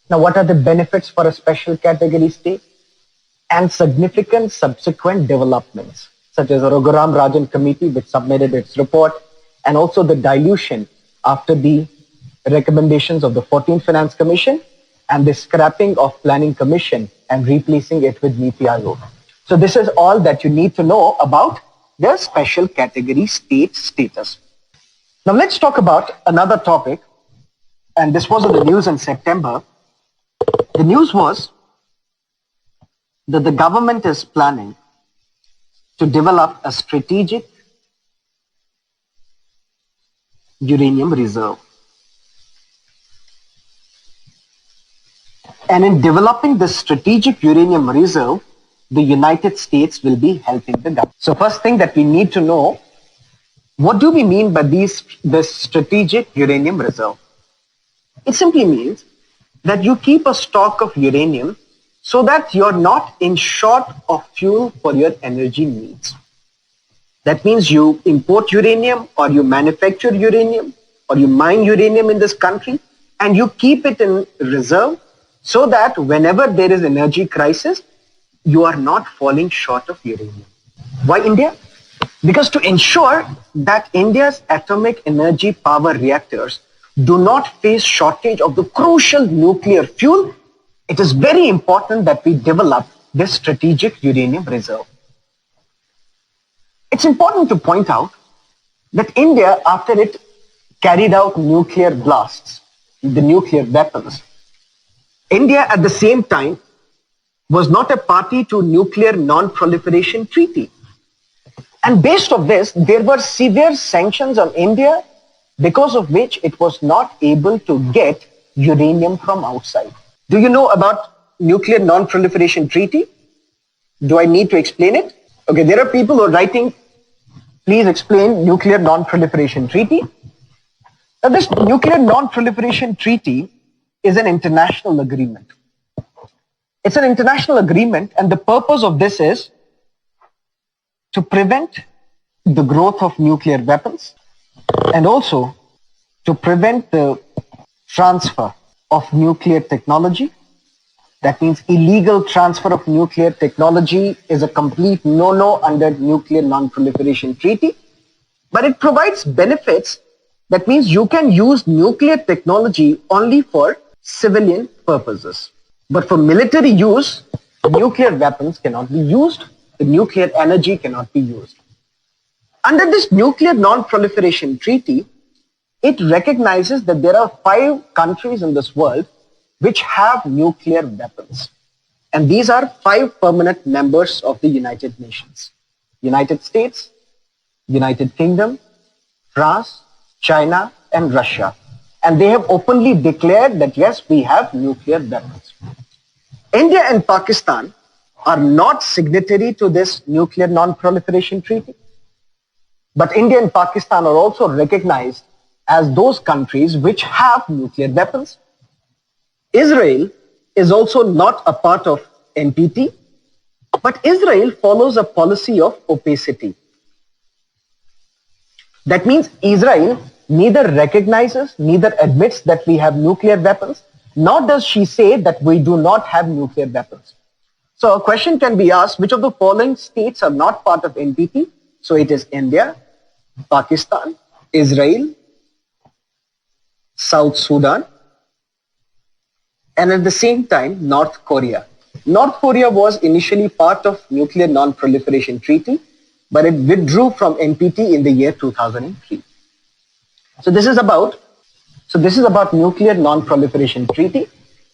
Now, what are the benefits for a special category state? And significant subsequent developments, such as the Raghuram Rajan Committee, which submitted its report, and also the dilution after the recommendations of the 14th Finance Commission and the scrapping of Planning Commission and replacing it with Niti Aayog. So this is all that you need to know about the special category state status. Now let's talk about another topic, and this was in the news in September. The news was that the government is planning to develop a strategic uranium reserve. And in developing this strategic uranium reserve, the United States will be helping the government. So first thing that we need to know, what do we mean by this strategic uranium reserve? It simply means that you keep a stock of uranium so that you're not in short of fuel for your energy needs. That means you import uranium, or you manufacture uranium, or you mine uranium in this country, and you keep it in reserve so that whenever there is energy crisis, you are not falling short of uranium. Why India? Because to ensure that India's atomic energy power reactors do not face shortage of the crucial nuclear fuel, it is very important that we develop this strategic uranium reserve. It's important to point out that India, after it carried out nuclear blasts, the nuclear weapons, India at the same time was not a party to nuclear non-proliferation treaty. And based on this, there were severe sanctions on India, because of which it was not able to get uranium from outside. Do you know about nuclear non-proliferation treaty? Do I need to explain it? Okay, there are people who are writing, please explain nuclear non-proliferation treaty. Now, this nuclear non-proliferation treaty is an international agreement. It's an international agreement, and the purpose of this is to prevent the growth of nuclear weapons and also to prevent the transfer of nuclear technology. That means illegal transfer of nuclear technology is a complete no-no under nuclear non-proliferation treaty, but it provides benefits. That means you can use nuclear technology only for civilian purposes. But for military use, nuclear weapons cannot be used. The nuclear energy cannot be used. Under this nuclear non-proliferation treaty, it recognizes that there are 5 countries in this world which have nuclear weapons. And these are 5 permanent members of the United Nations: United States, United Kingdom, France, China, and Russia. And they have openly declared that yes, we have nuclear weapons. India and Pakistan are not signatory to this nuclear non-proliferation treaty, but India and Pakistan are also recognized as those countries which have nuclear weapons. Israel is also not a part of NPT, but Israel follows a policy of opacity. That means Israel neither recognizes, neither admits that we have nuclear weapons, nor does she say that we do not have nuclear weapons. So a question can be asked, which of the following states are not part of NPT? So it is India, Pakistan, Israel, South Sudan, and at the same time, North Korea. North Korea was initially part of nuclear non-proliferation treaty, but it withdrew from NPT in the year 2003. So this is about nuclear non-proliferation treaty.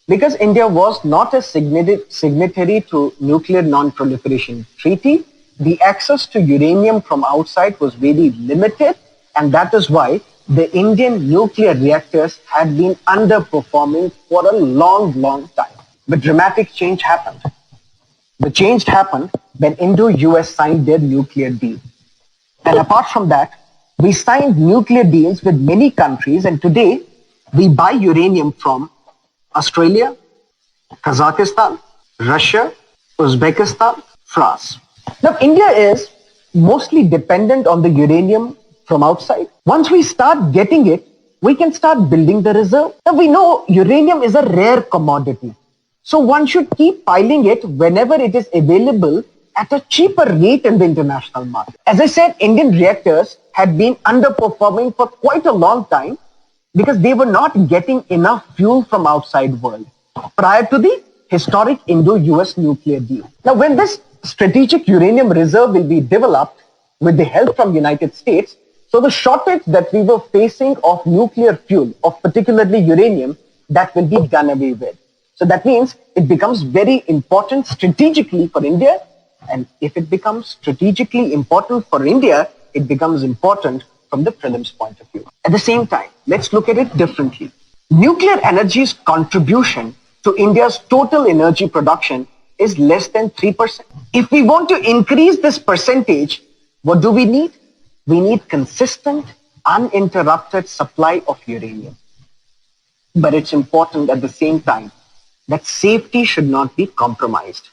Because India was not a signatory to nuclear non-proliferation treaty, the access to uranium from outside was very limited, and that is why the Indian nuclear reactors had been underperforming for a long time. But dramatic change happened. The change happened when Indo-US signed their nuclear deal. And apart from that, we signed nuclear deals with many countries, and today we buy uranium from Australia, Kazakhstan, Russia, Uzbekistan, France. Now, India is mostly dependent on the uranium from outside. Once we start getting it, we can start building the reserve. Now, we know uranium is a rare commodity. So one should keep piling it whenever it is available at a cheaper rate in the international market. As I said, Indian reactors had been underperforming for quite a long time because they were not getting enough fuel from outside world prior to the historic Indo-US nuclear deal. Now, when this strategic uranium reserve will be developed with the help from United States, so the shortage that we were facing of nuclear fuel, of particularly uranium, that will be done away with. So that means it becomes very important strategically for India. And if it becomes strategically important for India, it becomes important from the prelims point of view. At the same time, let's look at it differently. Nuclear energy's contribution to India's total energy production is less than 3%. If we want to increase this percentage, what do we need? We need consistent, uninterrupted supply of uranium. But it's important at the same time that safety should not be compromised.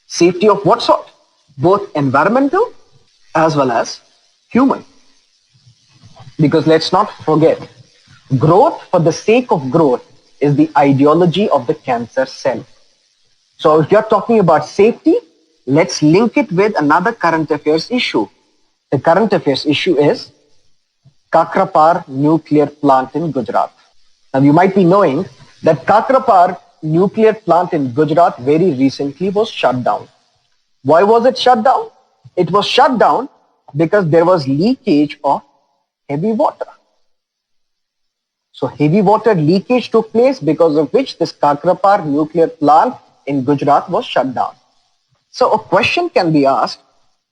Safety of what sort? Both environmental as well as human. Because let's not forget, growth for the sake of growth is the ideology of the cancer cell. So if you're talking about safety, let's link it with another current affairs issue. The current affairs issue is Kakrapar nuclear plant in Gujarat. Now you might be knowing that Kakrapar nuclear plant in Gujarat very recently was shut down. Why was it shut down? It was shut down because there was leakage of heavy water. So heavy water leakage took place, because of which this Kakrapar nuclear plant in Gujarat was shut down. So a question can be asked,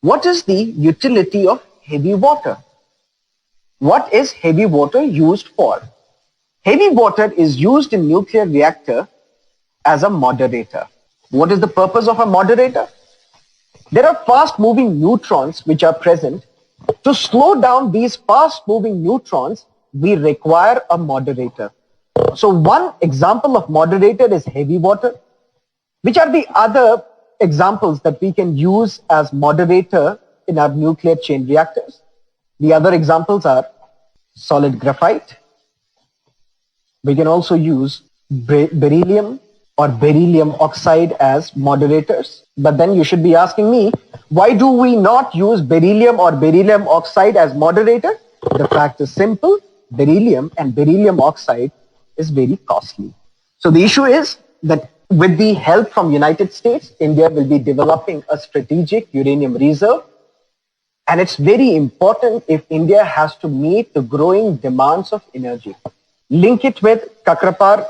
what is the utility of heavy water? What is heavy water used for? Heavy water is used in nuclear reactor as a moderator. What is the purpose of a moderator? There are fast-moving neutrons which are present. To slow down these fast-moving neutrons, we require a moderator. So one example of moderator is heavy water. Which are the other examples that we can use as moderator in our nuclear chain reactors? The other examples are solid graphite. We can also use beryllium or beryllium oxide as moderators. But then you should be asking me, why do we not use beryllium or beryllium oxide as moderator? The fact is simple. Beryllium and beryllium oxide is very costly. So the issue is that with the help from United States, India will be developing a strategic uranium reserve. And it's very important if India has to meet the growing demands of energy. Link it with Kakrapar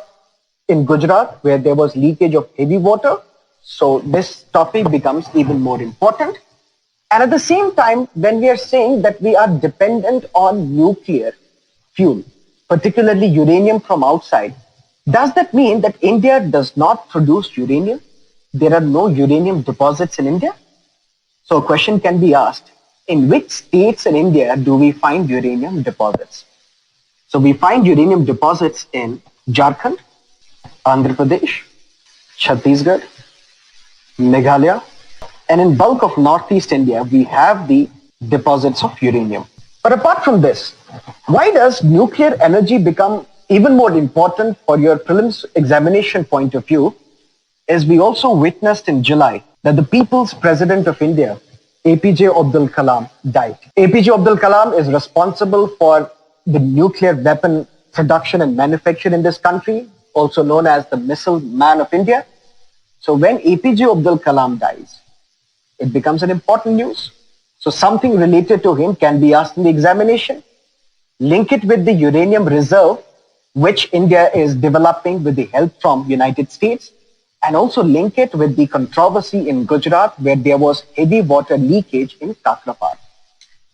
in Gujarat, where there was leakage of heavy water. So this topic becomes even more important. And at the same time, when we are saying that we are dependent on nuclear fuel, particularly uranium from outside, does that mean that India does not produce uranium? There are no uranium deposits in India? So a question can be asked, in which states in India do we find uranium deposits? So we find uranium deposits in Jharkhand, Andhra Pradesh, Chhattisgarh, Meghalaya, and in bulk of Northeast India, we have the deposits of uranium. But apart from this, why does nuclear energy become even more important for your prelims examination point of view? Is we also witnessed in July that the People's President of India, APJ Abdul Kalam, died. APJ Abdul Kalam is responsible for the nuclear weapon production and manufacture in this country, also known as the Missile Man of India. So when APJ Abdul Kalam dies, it becomes an important news. So something related to him can be asked in the examination. Link it with the uranium reserve, which India is developing with the help from United States, and also link it with the controversy in Gujarat where there was heavy water leakage in Kakrapar.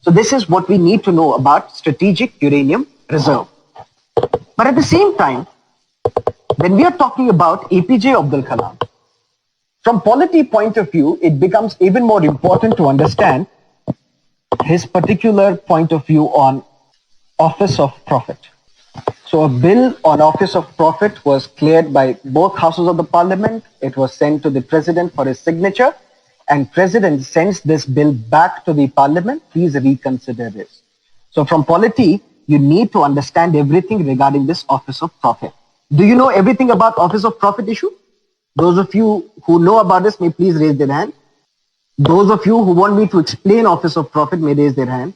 So this is what we need to know about strategic uranium reserve. But at the same time, when we are talking about APJ Abdul Kalam, from polity point of view, it becomes even more important to understand his particular point of view on Office of Prophet. So a bill on Office of Prophet was cleared by both houses of the parliament. It was sent to the president for his signature, and president sends this bill back to the parliament. Please reconsider this. So from polity, you need to understand everything regarding this Office of Prophet. Do you know everything about Office of Prophet issue? Those of you who know about this may please raise their hand. Those of you who want me to explain Office of Prophet may raise their hand.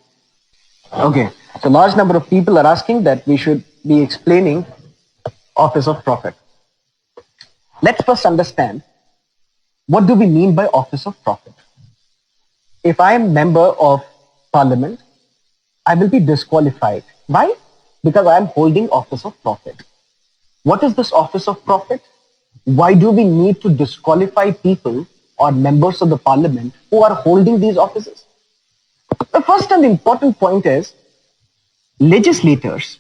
Okay, so large number of people are asking that we should be explaining Office of Prophet. Let's first understand, what do we mean by Office of Prophet? If I am member of parliament, I will be disqualified. Why? Because I am holding Office of Prophet. What is this Office of Prophet? Why do we need to disqualify people or members of the parliament who are holding these offices? The first and important point is, legislators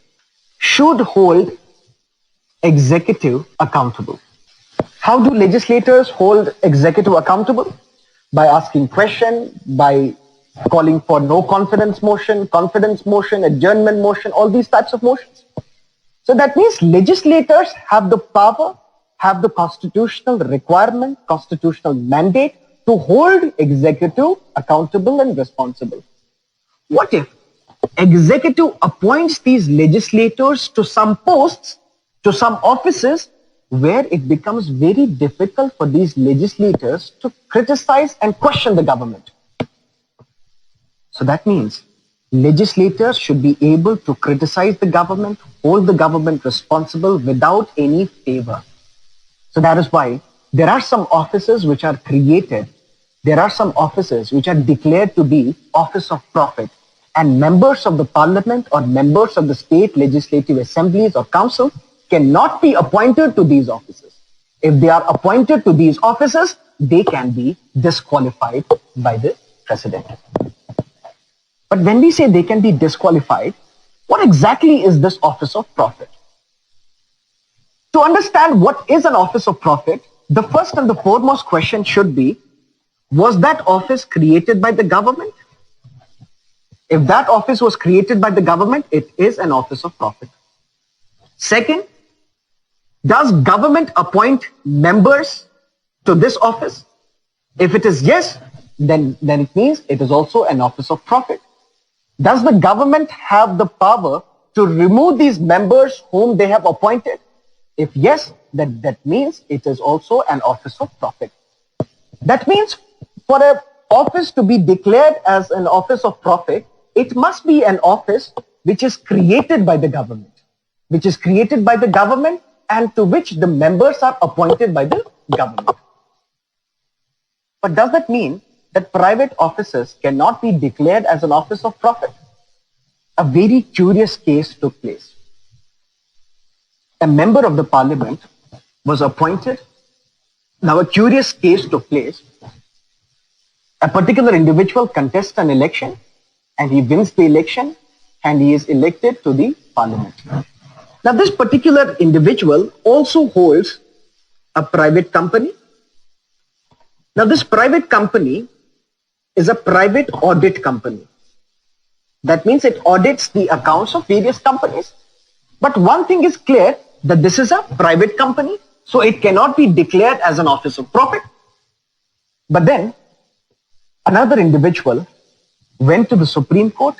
should hold executive accountable. How do legislators hold executive accountable? By asking questions, by calling for no confidence motion, adjournment motion, all these types of motions. So that means legislators have the power, have the constitutional requirement, constitutional mandate to hold executive accountable and responsible. What if executive appoints these legislators to some posts, to some offices, where it becomes very difficult for these legislators to criticize and question the government? So that means legislators should be able to criticize the government, hold the government responsible without any favor. So that is why there are some offices which are created, there are some offices which are declared to be Office of Prophet, and members of the parliament or members of the state legislative assemblies or council cannot be appointed to these offices. If they are appointed to these offices, they can be disqualified by the president. But when we say they can be disqualified, what exactly is this Office of Prophet? To understand what is an Office of Prophet, the first and the foremost question should be, was that office created by the government? If that office was created by the government, it is an office of profit. Second, does government appoint members to this office? If it is yes, then it means it is also an office of profit. Does the government have the power to remove these members whom they have appointed? If yes, then that means it is also an office of profit. That means for an office to be declared as an office of profit, it must be an office which is created by the government, and to which the members are appointed by the government. But does that mean that private offices cannot be declared as an office of profit? A very curious case took place. A member of the parliament was appointed. Now a curious case took place. A particular individual contests an election and he wins the election and he is elected to the parliament. Now this particular individual also holds a private company. Now this private company is a private audit company. That means it audits the accounts of various companies. But one thing is clear, that this is a private company, so it cannot be declared as an office of profit. But then another individual went to the Supreme Court,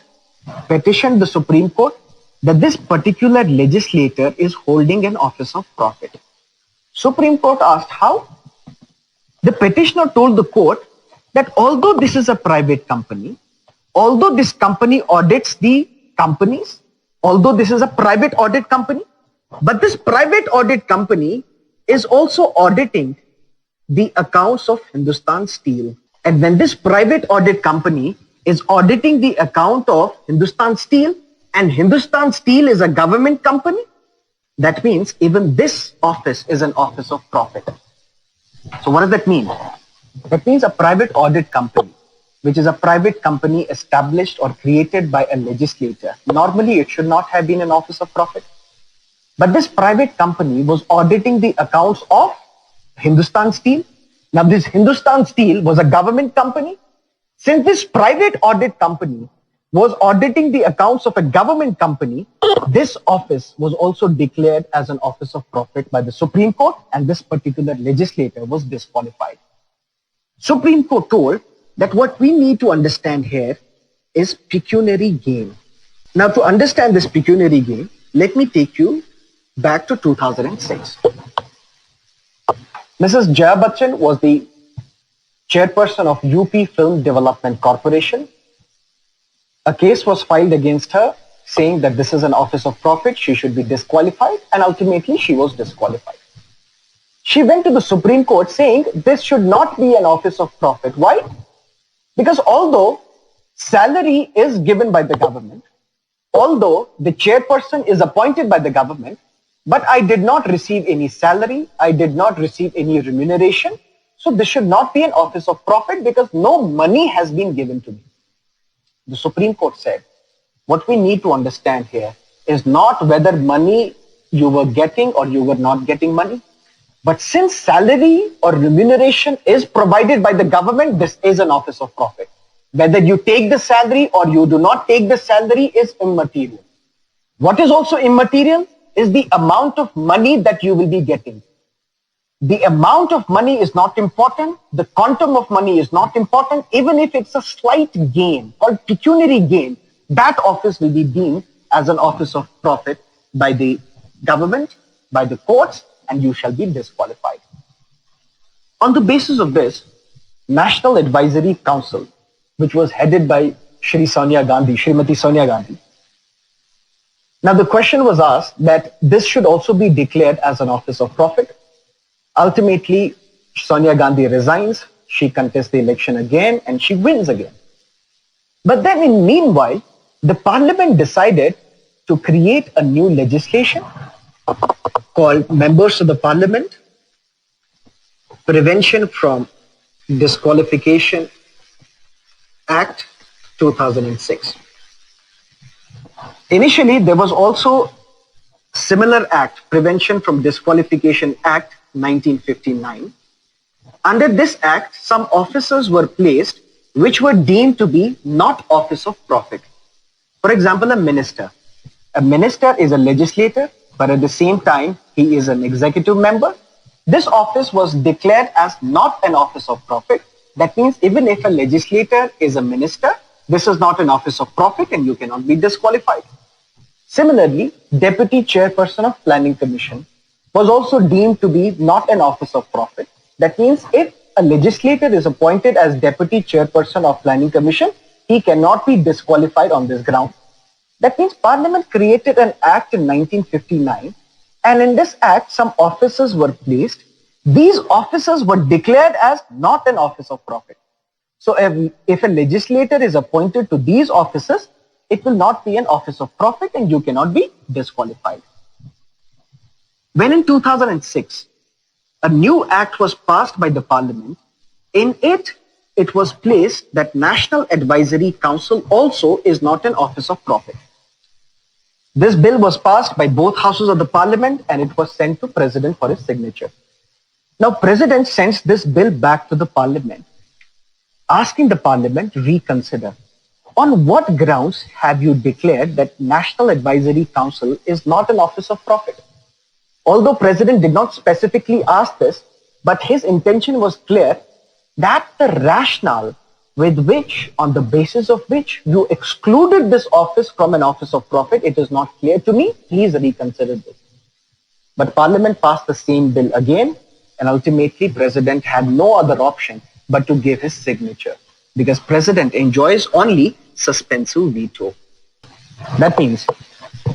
petitioned the Supreme Court that this particular legislator is holding an office of profit. Supreme Court asked how? The petitioner told the court that although this is a private company, although this company audits the companies, although this is a private audit company, but this private audit company is also auditing the accounts of Hindustan Steel. And when this private audit company is auditing the account of Hindustan Steel, and Hindustan Steel is a government company, that means even this office is an office of profit. So what does that mean? That means a private audit company, which is a private company established or created by a legislator. Normally, it should not have been an office of profit. But this private company was auditing the accounts of Hindustan Steel. Now, this Hindustan Steel was a government company. Since this private audit company was auditing the accounts of a government company, this office was also declared as an office of profit by the Supreme Court, and this particular legislator was disqualified. Supreme Court told that what we need to understand here is pecuniary gain. Now, to understand this pecuniary gain, let me take you back to 2006. Mrs. Jaya Bachchan was the chairperson of UP Film Development Corporation. A case was filed against her saying that this is an office of profit, she should be disqualified, and ultimately she was disqualified. She went to the Supreme Court saying this should not be an office of profit. Why? Because although salary is given by the government, although the chairperson is appointed by the government, but I did not receive any salary, I did not receive any remuneration, so this should not be an office of profit because no money has been given to me. The Supreme Court said, what we need to understand here is not whether money you were getting or you were not getting money, but since salary or remuneration is provided by the government, this is an office of profit. Whether you take the salary or you do not take the salary is immaterial. What is also immaterial is the amount of money that you will be getting. The amount of money is not important. The quantum of money is not important. Even if it's a slight gain called pecuniary gain, that office will be deemed as an office of profit by the government, by the courts, and you shall be disqualified. On the basis of this, National Advisory Council, which was headed by Shrimati Sonia Gandhi. Now the question was asked that this should also be declared as an office of profit. Ultimately, Sonia Gandhi resigns, she contests the election again, and she wins again. But then in meanwhile, the parliament decided to create a new legislation called Members of the Parliament, Prevention from Disqualification Act 2006. Initially, there was also similar act, Prevention from Disqualification Act 1959. Under this act, some officers were placed which were deemed to be not office of profit. For example, a minister. A minister is a legislator, but at the same time, he is an executive member. This office was declared as not an office of profit. That means even if a legislator is a minister, this is not an office of profit and you cannot be disqualified. Similarly, Deputy Chairperson of Planning Commission was also deemed to be not an office of profit. That means if a legislator is appointed as Deputy Chairperson of Planning Commission, he cannot be disqualified on this ground. That means Parliament created an act in 1959, and in this act, some offices were placed. These offices were declared as not an office of profit. So if a legislator is appointed to these offices, it will not be an office of profit and you cannot be disqualified. When in 2006, a new act was passed by the Parliament, in it was placed that National Advisory Council also is not an office of profit. This bill was passed by both houses of the Parliament and it was sent to President for his signature. Now, President sends this bill back to the Parliament, asking the Parliament to reconsider. On what grounds have you declared that National Advisory Council is not an office of profit? Although President did not specifically ask this, but his intention was clear that the rationale with which, on the basis of which you excluded this office from an office of profit, it is not clear to me. Please reconsider this. But Parliament passed the same bill again, and ultimately President had no other option but to give his signature, because President enjoys only suspensive veto. That means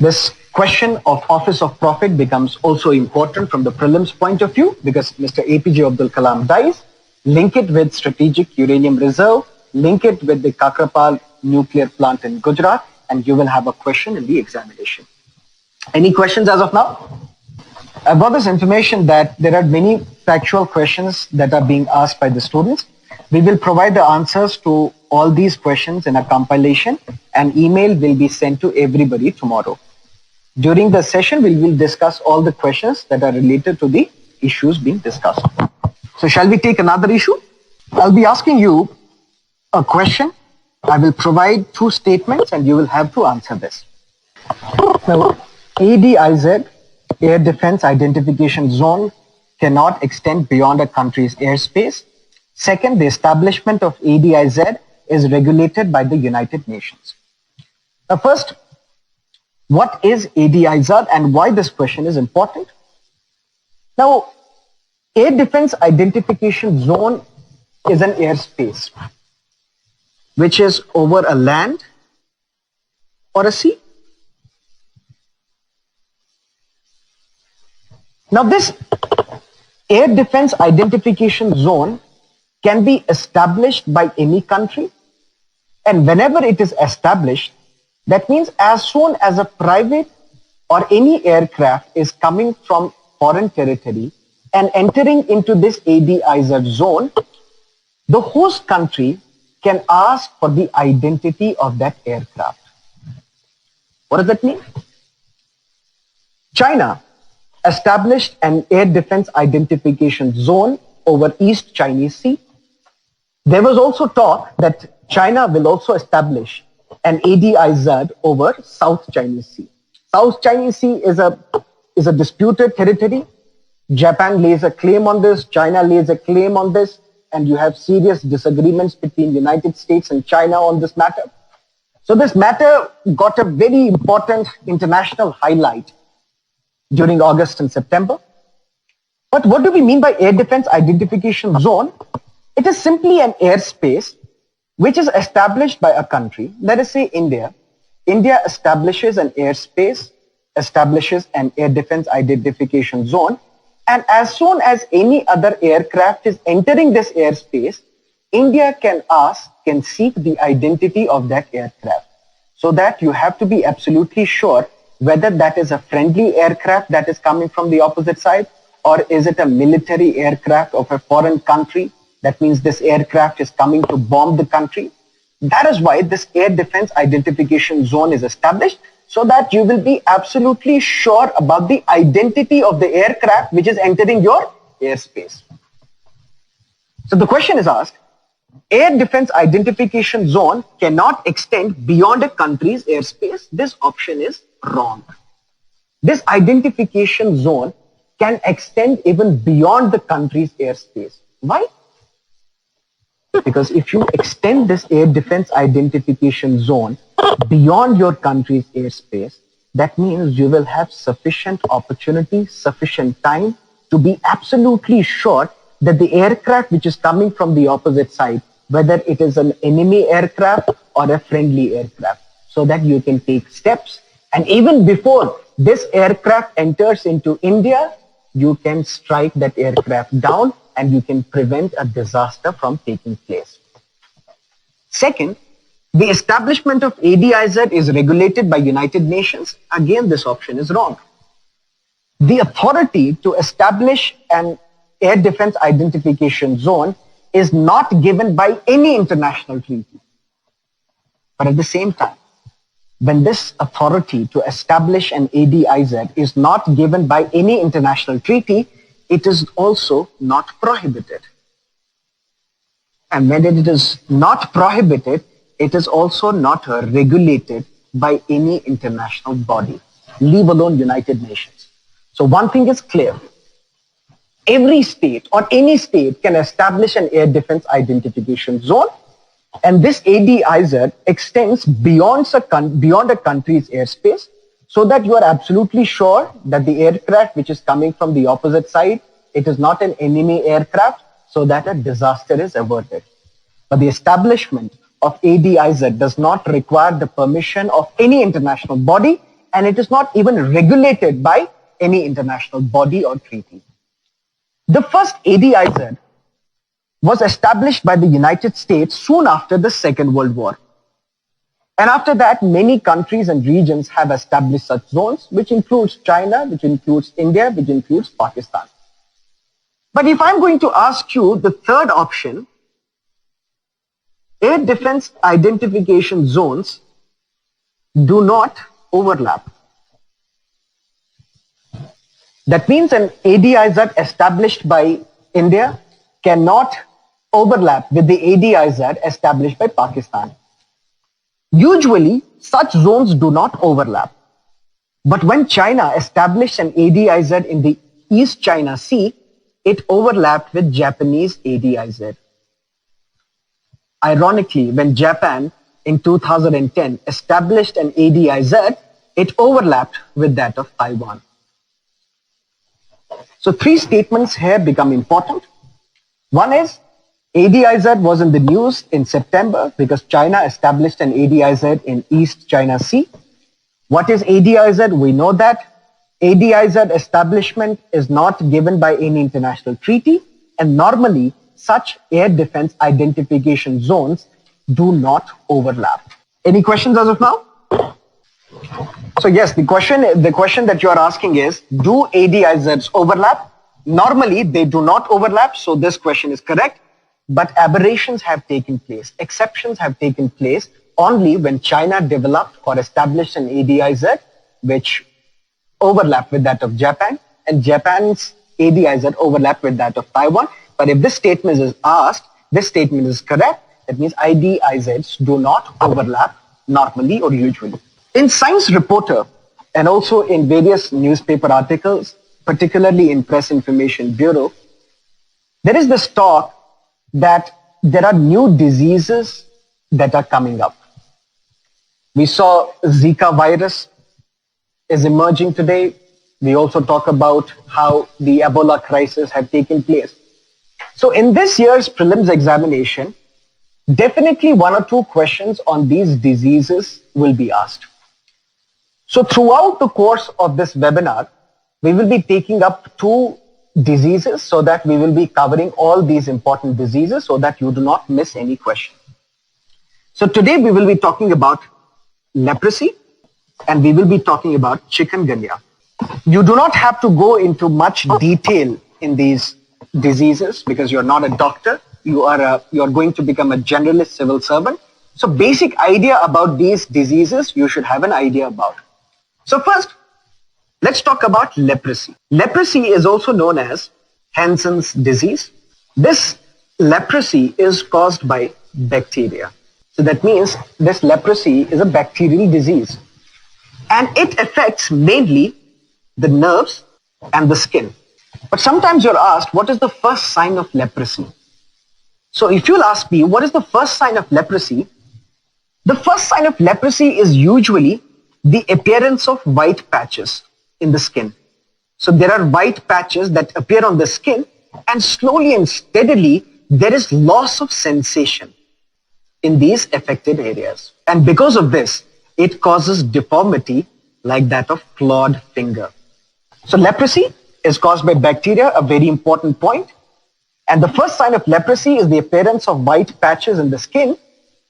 this question of office of profit becomes also important from the prelims point of view, because Mr. APJ Abdul Kalam dies. Link it with strategic uranium reserve, link it with the Kakrapal nuclear plant in Gujarat, and you will have a question in the examination. Any questions as of now? I've got this information that there are many factual questions that are being asked by the students. We will provide the answers to all these questions in a compilation, and email will be sent to everybody tomorrow. During the session, we will discuss all the questions that are related to the issues being discussed. So shall we take another issue? I'll be asking you a question. I will provide two statements and you will have to answer this. Now, ADIZ, Air Defense Identification Zone, cannot extend beyond a country's airspace. Second, the establishment of ADIZ is regulated by the United Nations. Now first, what is ADIZ and why this question is important? Now, Air Defense Identification Zone is an airspace which is over a land or a sea. Now this Air Defense Identification Zone can be established by any country, and whenever it is established, that means as soon as a private or any aircraft is coming from foreign territory and entering into this ADIZ zone, the host country can ask for the identity of that aircraft. What does that mean? China established an air defense identification zone over East Chinese Sea. There was also talk that China will also establish an ADIZ over South Chinese Sea. South Chinese Sea is a disputed territory. Japan lays a claim on this, China lays a claim on this, and you have serious disagreements between United States and China on this matter. So this matter got a very important international highlight during August and September. But what do we mean by Air Defense Identification Zone? It is simply an airspace which is established by a country. Let us say India. India establishes an airspace, establishes an Air Defense Identification Zone, and as soon as any other aircraft is entering this airspace, India can seek the identity of that aircraft. So that you have to be absolutely sure whether that is a friendly aircraft that is coming from the opposite side, or is it a military aircraft of a foreign country. That means this aircraft is coming to bomb the country. That is why this Air Defense Identification Zone is established, so that you will be absolutely sure about the identity of the aircraft which is entering your airspace. So the question is asked, Air defense identification zone cannot extend beyond a country's airspace. This option is wrong. This identification zone can extend even beyond the country's airspace. Why? Because if you extend this air defense identification zone beyond your country's airspace, that means you will have sufficient opportunity, sufficient time to be absolutely sure that the aircraft which is coming from the opposite side, whether it is an enemy aircraft or a friendly aircraft, so that you can take steps. And even before this aircraft enters into India, you can strike that aircraft down and you can prevent a disaster from taking place. Second, the establishment of ADIZ is regulated by United Nations. Again, this option is wrong. The authority to establish an air defense identification zone is not given by any international treaty. But at the same time, when this authority to establish an ADIZ is not given by any international treaty, it is also not prohibited. And when it is not prohibited, it is also not regulated by any international body, leave alone United Nations. So one thing is clear. Every state or any state can establish an air defense identification zone, and this ADIZ extends beyond a country's airspace, so that you are absolutely sure that the aircraft which is coming from the opposite side, it is not an enemy aircraft, so that a disaster is averted. But the establishment of ADIZ does not require the permission of any international body, and it is not even regulated by any international body or treaty. The first ADIZ was established by the United States soon after the Second World War. And after that, many countries and regions have established such zones, which includes China, which includes India, which includes Pakistan. But if I'm going to ask you the third option, air defense identification zones do not overlap. That means an ADIZ established by India cannot overlap with the ADIZ established by Pakistan. Usually, such zones do not overlap. But when China established an ADIZ in the East China Sea, it overlapped with Japanese ADIZ. Ironically, when Japan in 2010 established an ADIZ, it overlapped with that of Taiwan. So three statements here become important. One is ADIZ was in the news in September because China established an ADIZ in East China Sea. What is ADIZ? We know that. ADIZ establishment is not given by any international treaty, and normally such air defense identification zones do not overlap. Any questions as of now? So yes, the question that you are asking is, do ADIZs overlap? Normally, they do not overlap, so this question is correct. But aberrations have taken place. Exceptions have taken place only when China developed or established an ADIZ which overlapped with that of Japan, and Japan's ADIZ overlapped with that of Taiwan. But if this statement is asked, this statement is correct. That means ADIZs do not overlap normally or usually. In Science Reporter and also in various newspaper articles, particularly in Press Information Bureau, there is this talk that there are new diseases that are coming up. We saw Zika virus is emerging today. We also talk about how the Ebola crisis had taken place. So in this year's prelims examination, definitely one or two questions on these diseases will be asked. So throughout the course of this webinar, we will be taking up two diseases so that we will be covering all these important diseases so that you do not miss any question. So today we will be talking about leprosy and we will be talking about chikungunya. You do not have to go into much detail in these diseases because you're not a doctor. You're going to become a generalist civil servant. So basic idea about these diseases you should have an idea about. So first, let's talk about leprosy. Leprosy is also known as Hansen's disease. This leprosy is caused by bacteria. So that means this leprosy is a bacterial disease, and it affects mainly the nerves and the skin. But sometimes you're asked, what is the first sign of leprosy? So if you'll ask me, what is the first sign of leprosy? The first sign of leprosy is usually the appearance of white patches in the skin. So there are white patches that appear on the skin, and slowly and steadily there is loss of sensation in these affected areas. And because of this, it causes deformity like that of clawed finger. So leprosy is caused by bacteria, a very important point. And the first sign of leprosy is the appearance of white patches in the skin,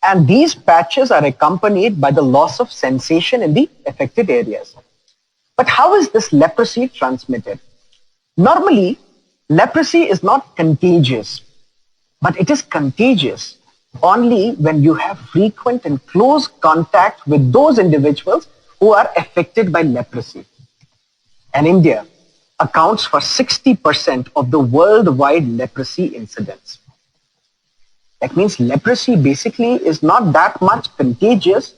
and these patches are accompanied by the loss of sensation in the affected areas. But how is this leprosy transmitted? Normally, leprosy is not contagious, but it is contagious only when you have frequent and close contact with those individuals who are affected by leprosy. And India accounts for 60% of the worldwide leprosy incidents. That means leprosy basically is not that much contagious,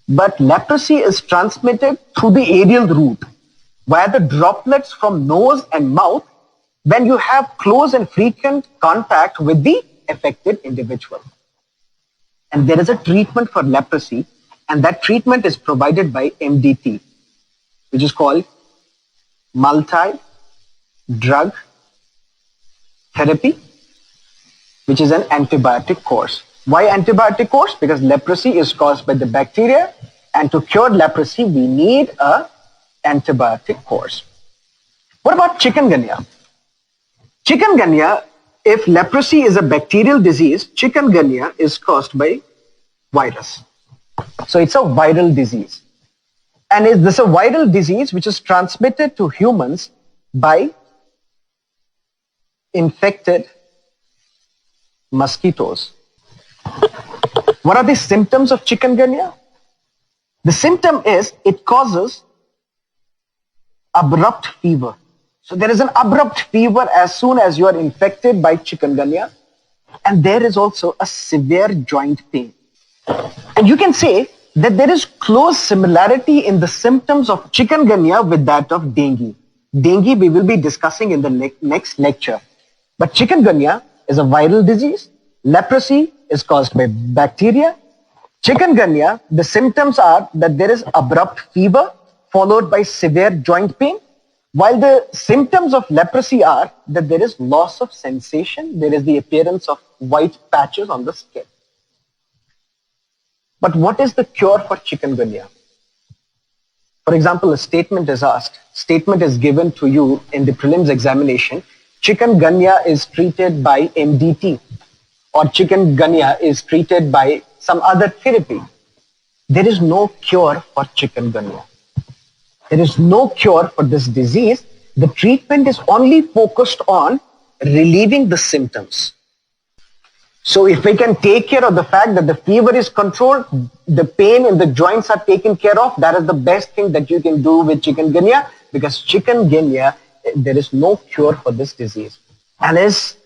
but leprosy is transmitted through the aerial route via the droplets from nose and mouth when you have close and frequent contact with the affected individual. And there is a treatment for leprosy, and that treatment is provided by MDT, which is called multi-drug therapy, which is an antibiotic course. Why antibiotic course? Because leprosy is caused by the bacteria, and to cure leprosy, we need a antibiotic course. What about chikungunya? Chikungunya, if leprosy is a bacterial disease, chikungunya is caused by virus. So it's a viral disease. And is this a viral disease which is transmitted to humans by infected mosquitoes? What are the symptoms of chikungunya? The symptom is it causes abrupt fever. So there is an abrupt fever as soon as you are infected by chikungunya, and there is also a severe joint pain. And you can say that there is close similarity in the symptoms of chikungunya with that of dengue. Dengue we will be discussing in the next lecture. But chikungunya is a viral disease. Leprosy is caused by bacteria. Chikungunya, the symptoms are that there is abrupt fever followed by severe joint pain, while the symptoms of leprosy are that there is loss of sensation, there is the appearance of white patches on the skin. But what is the cure for chikungunya? For example, a statement is asked, statement is given to you in the prelims examination, chikungunya is treated by MDT, or chikungunya is treated by some other therapy. There is no cure for chikungunya. There is no cure for this disease. The treatment is only focused on relieving the symptoms. So if we can take care of the fact that the fever is controlled, the pain in the joints are taken care of, that is the best thing that you can do with chikungunya, because chikungunya, there is no cure for this disease. And is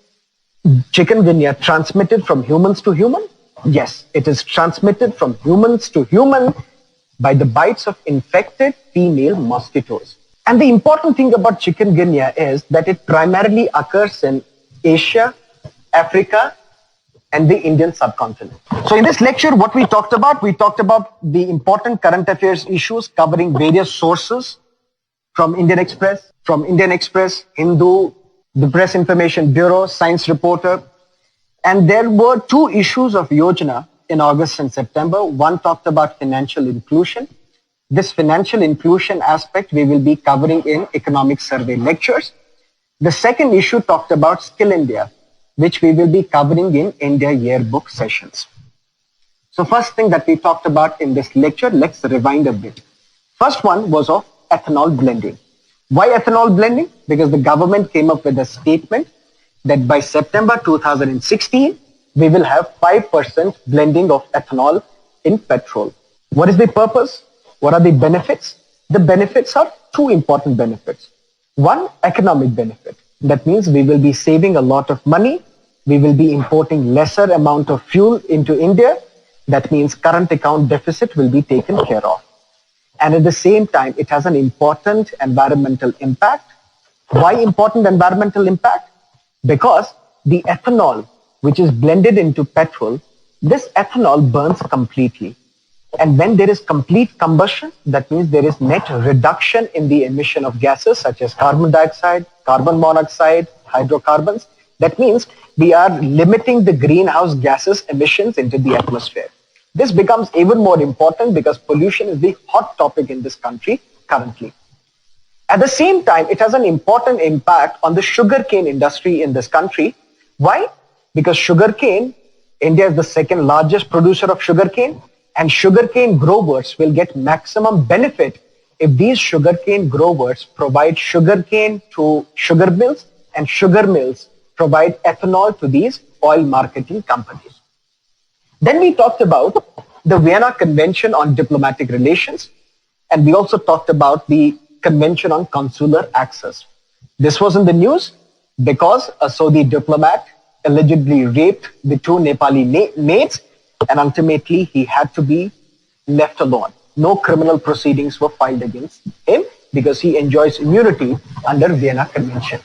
chikungunya transmitted from humans to human? Yes, it is transmitted from humans to human by the bites of infected female mosquitoes. And the important thing about chikungunya is that it primarily occurs in Asia, Africa, and the Indian subcontinent. So in this lecture, what we talked about the important current affairs issues covering various sources from Indian Express, Hindu, the Press Information Bureau, Science Reporter. And there were two issues of Yojana in August and September. One talked about financial inclusion. This financial inclusion aspect we will be covering in economic survey lectures. The second issue talked about Skill India, which we will be covering in India yearbook sessions. So first thing that we talked about in this lecture, let's rewind a bit. First one was of ethanol blending. Why ethanol blending? Because the government came up with a statement that by September 2016, we will have 5% blending of ethanol in petrol. What is the purpose? What are the benefits? The benefits are two important benefits. One, economic benefit. That means we will be saving a lot of money we will be importing lesser amount of fuel into India. That means current account deficit will be taken care of. And at the same time, it has an important environmental impact. Why important environmental impact? Because the ethanol, which is blended into petrol, this ethanol burns completely. And when there is complete combustion, that means there is net reduction in the emission of gases such as carbon dioxide, carbon monoxide, hydrocarbons. That means we are limiting the greenhouse gases emissions into the atmosphere. This becomes even more important because pollution is the hot topic in this country currently. At the same time, it has an important impact on the sugarcane industry in this country. Why? Because sugarcane, India is the second largest producer of sugarcane, and sugarcane growers will get maximum benefit if these sugarcane growers provide sugarcane to sugar mills, and sugar mills provide ethanol to these oil marketing companies. Then we talked about the Vienna Convention on Diplomatic Relations, and we also talked about the Convention on Consular Access. This was in the news because a Saudi diplomat allegedly raped the two Nepali maids, and ultimately he had to be left alone. No criminal proceedings were filed against him because he enjoys immunity under Vienna Convention.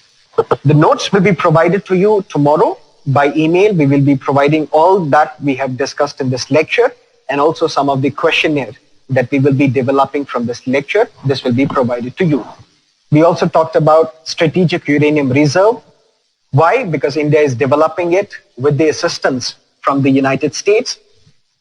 The notes will be provided to you tomorrow by email. We will be providing all that we have discussed in this lecture and also some of the questionnaire that we will be developing from this lecture. This will be provided to you. We also talked about strategic uranium reserve. Why? Because India is developing it with the assistance from the United States.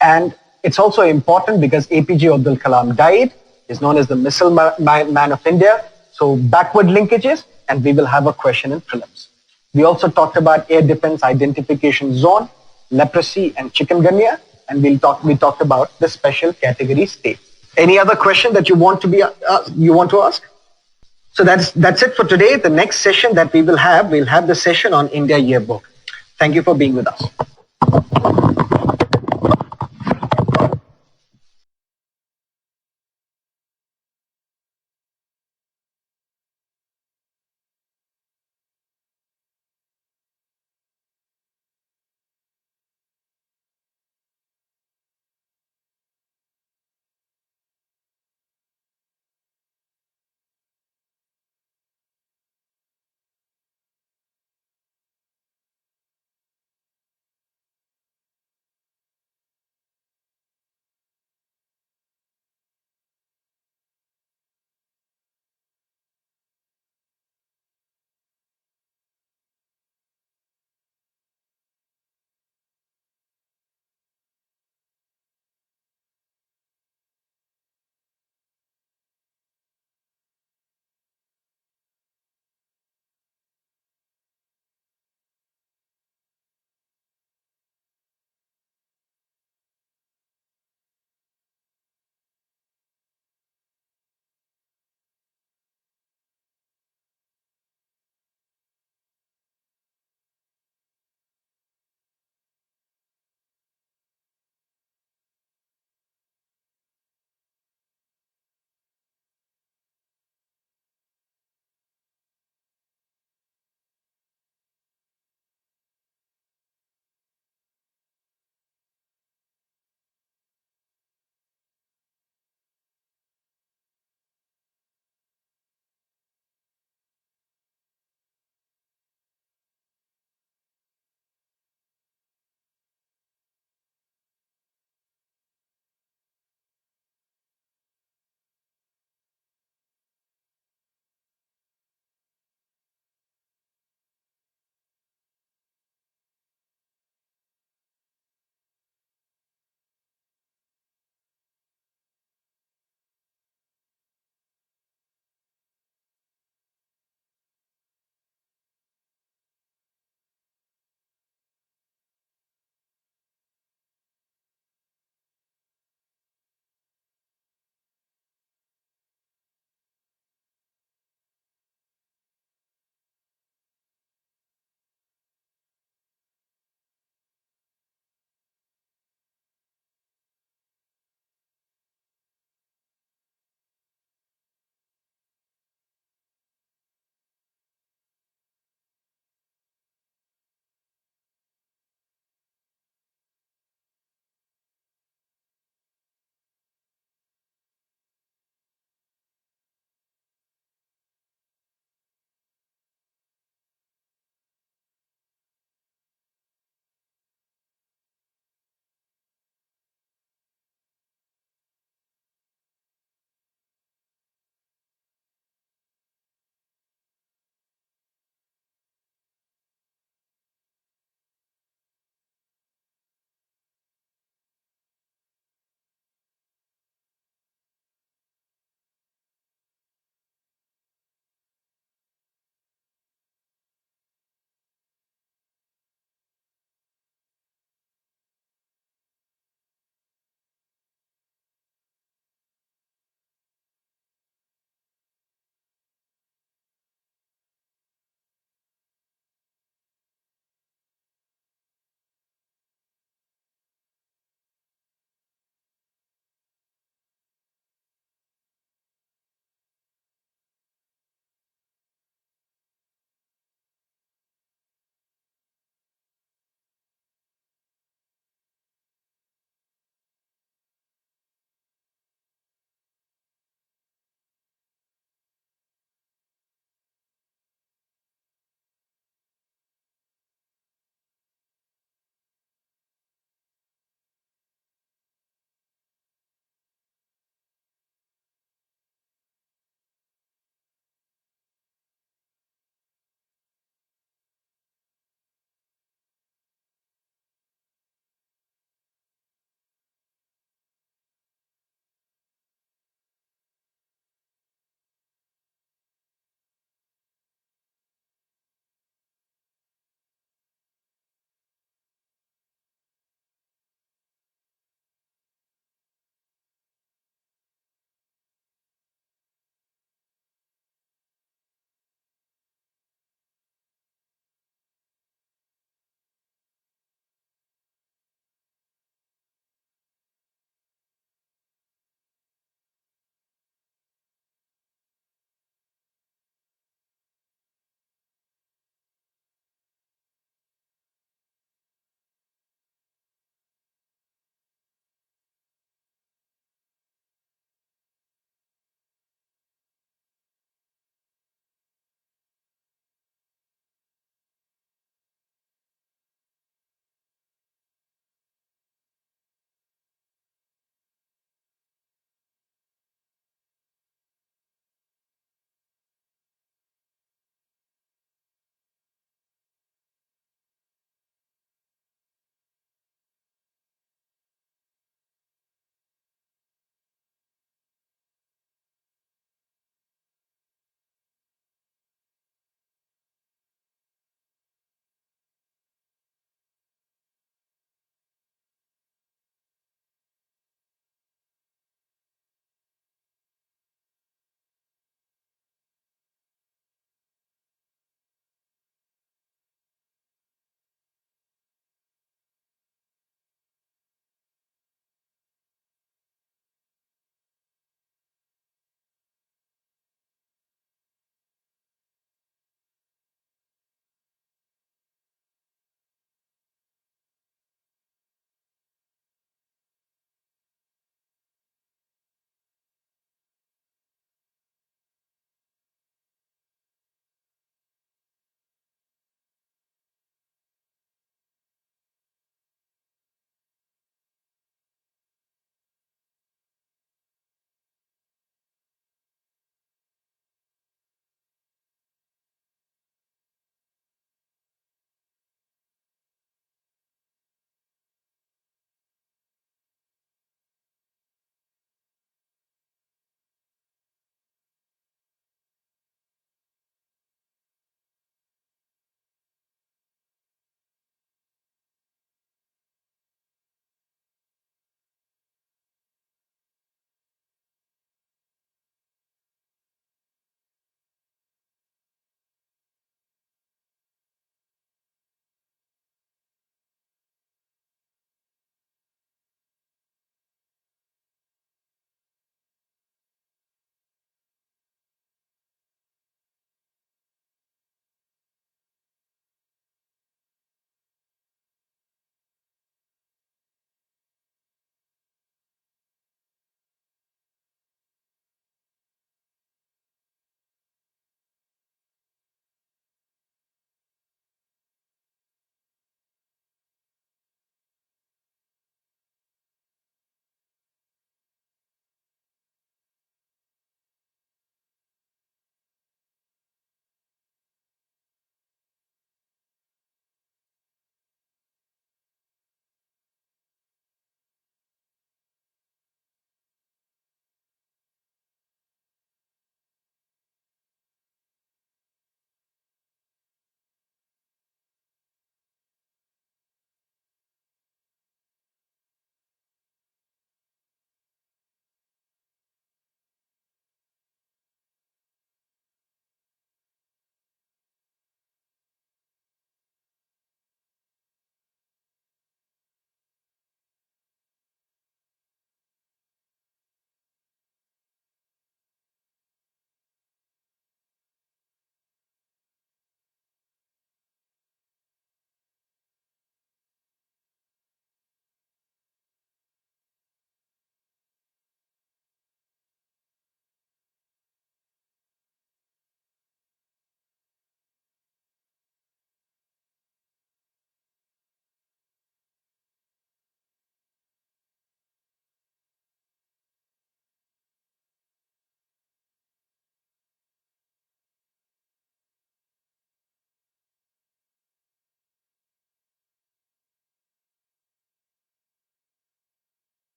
And it's also important because APJ Abdul Kalam died, is known as the missile man of India. So backward linkages, and we will have a question in prelims. We also talked about air defense identification zone, leprosy and chikungunya, and we talked about the special category state. Any other question that you want to ask? So that's it for today. The next session that we'll have the session on India Yearbook. Thank you for being with us.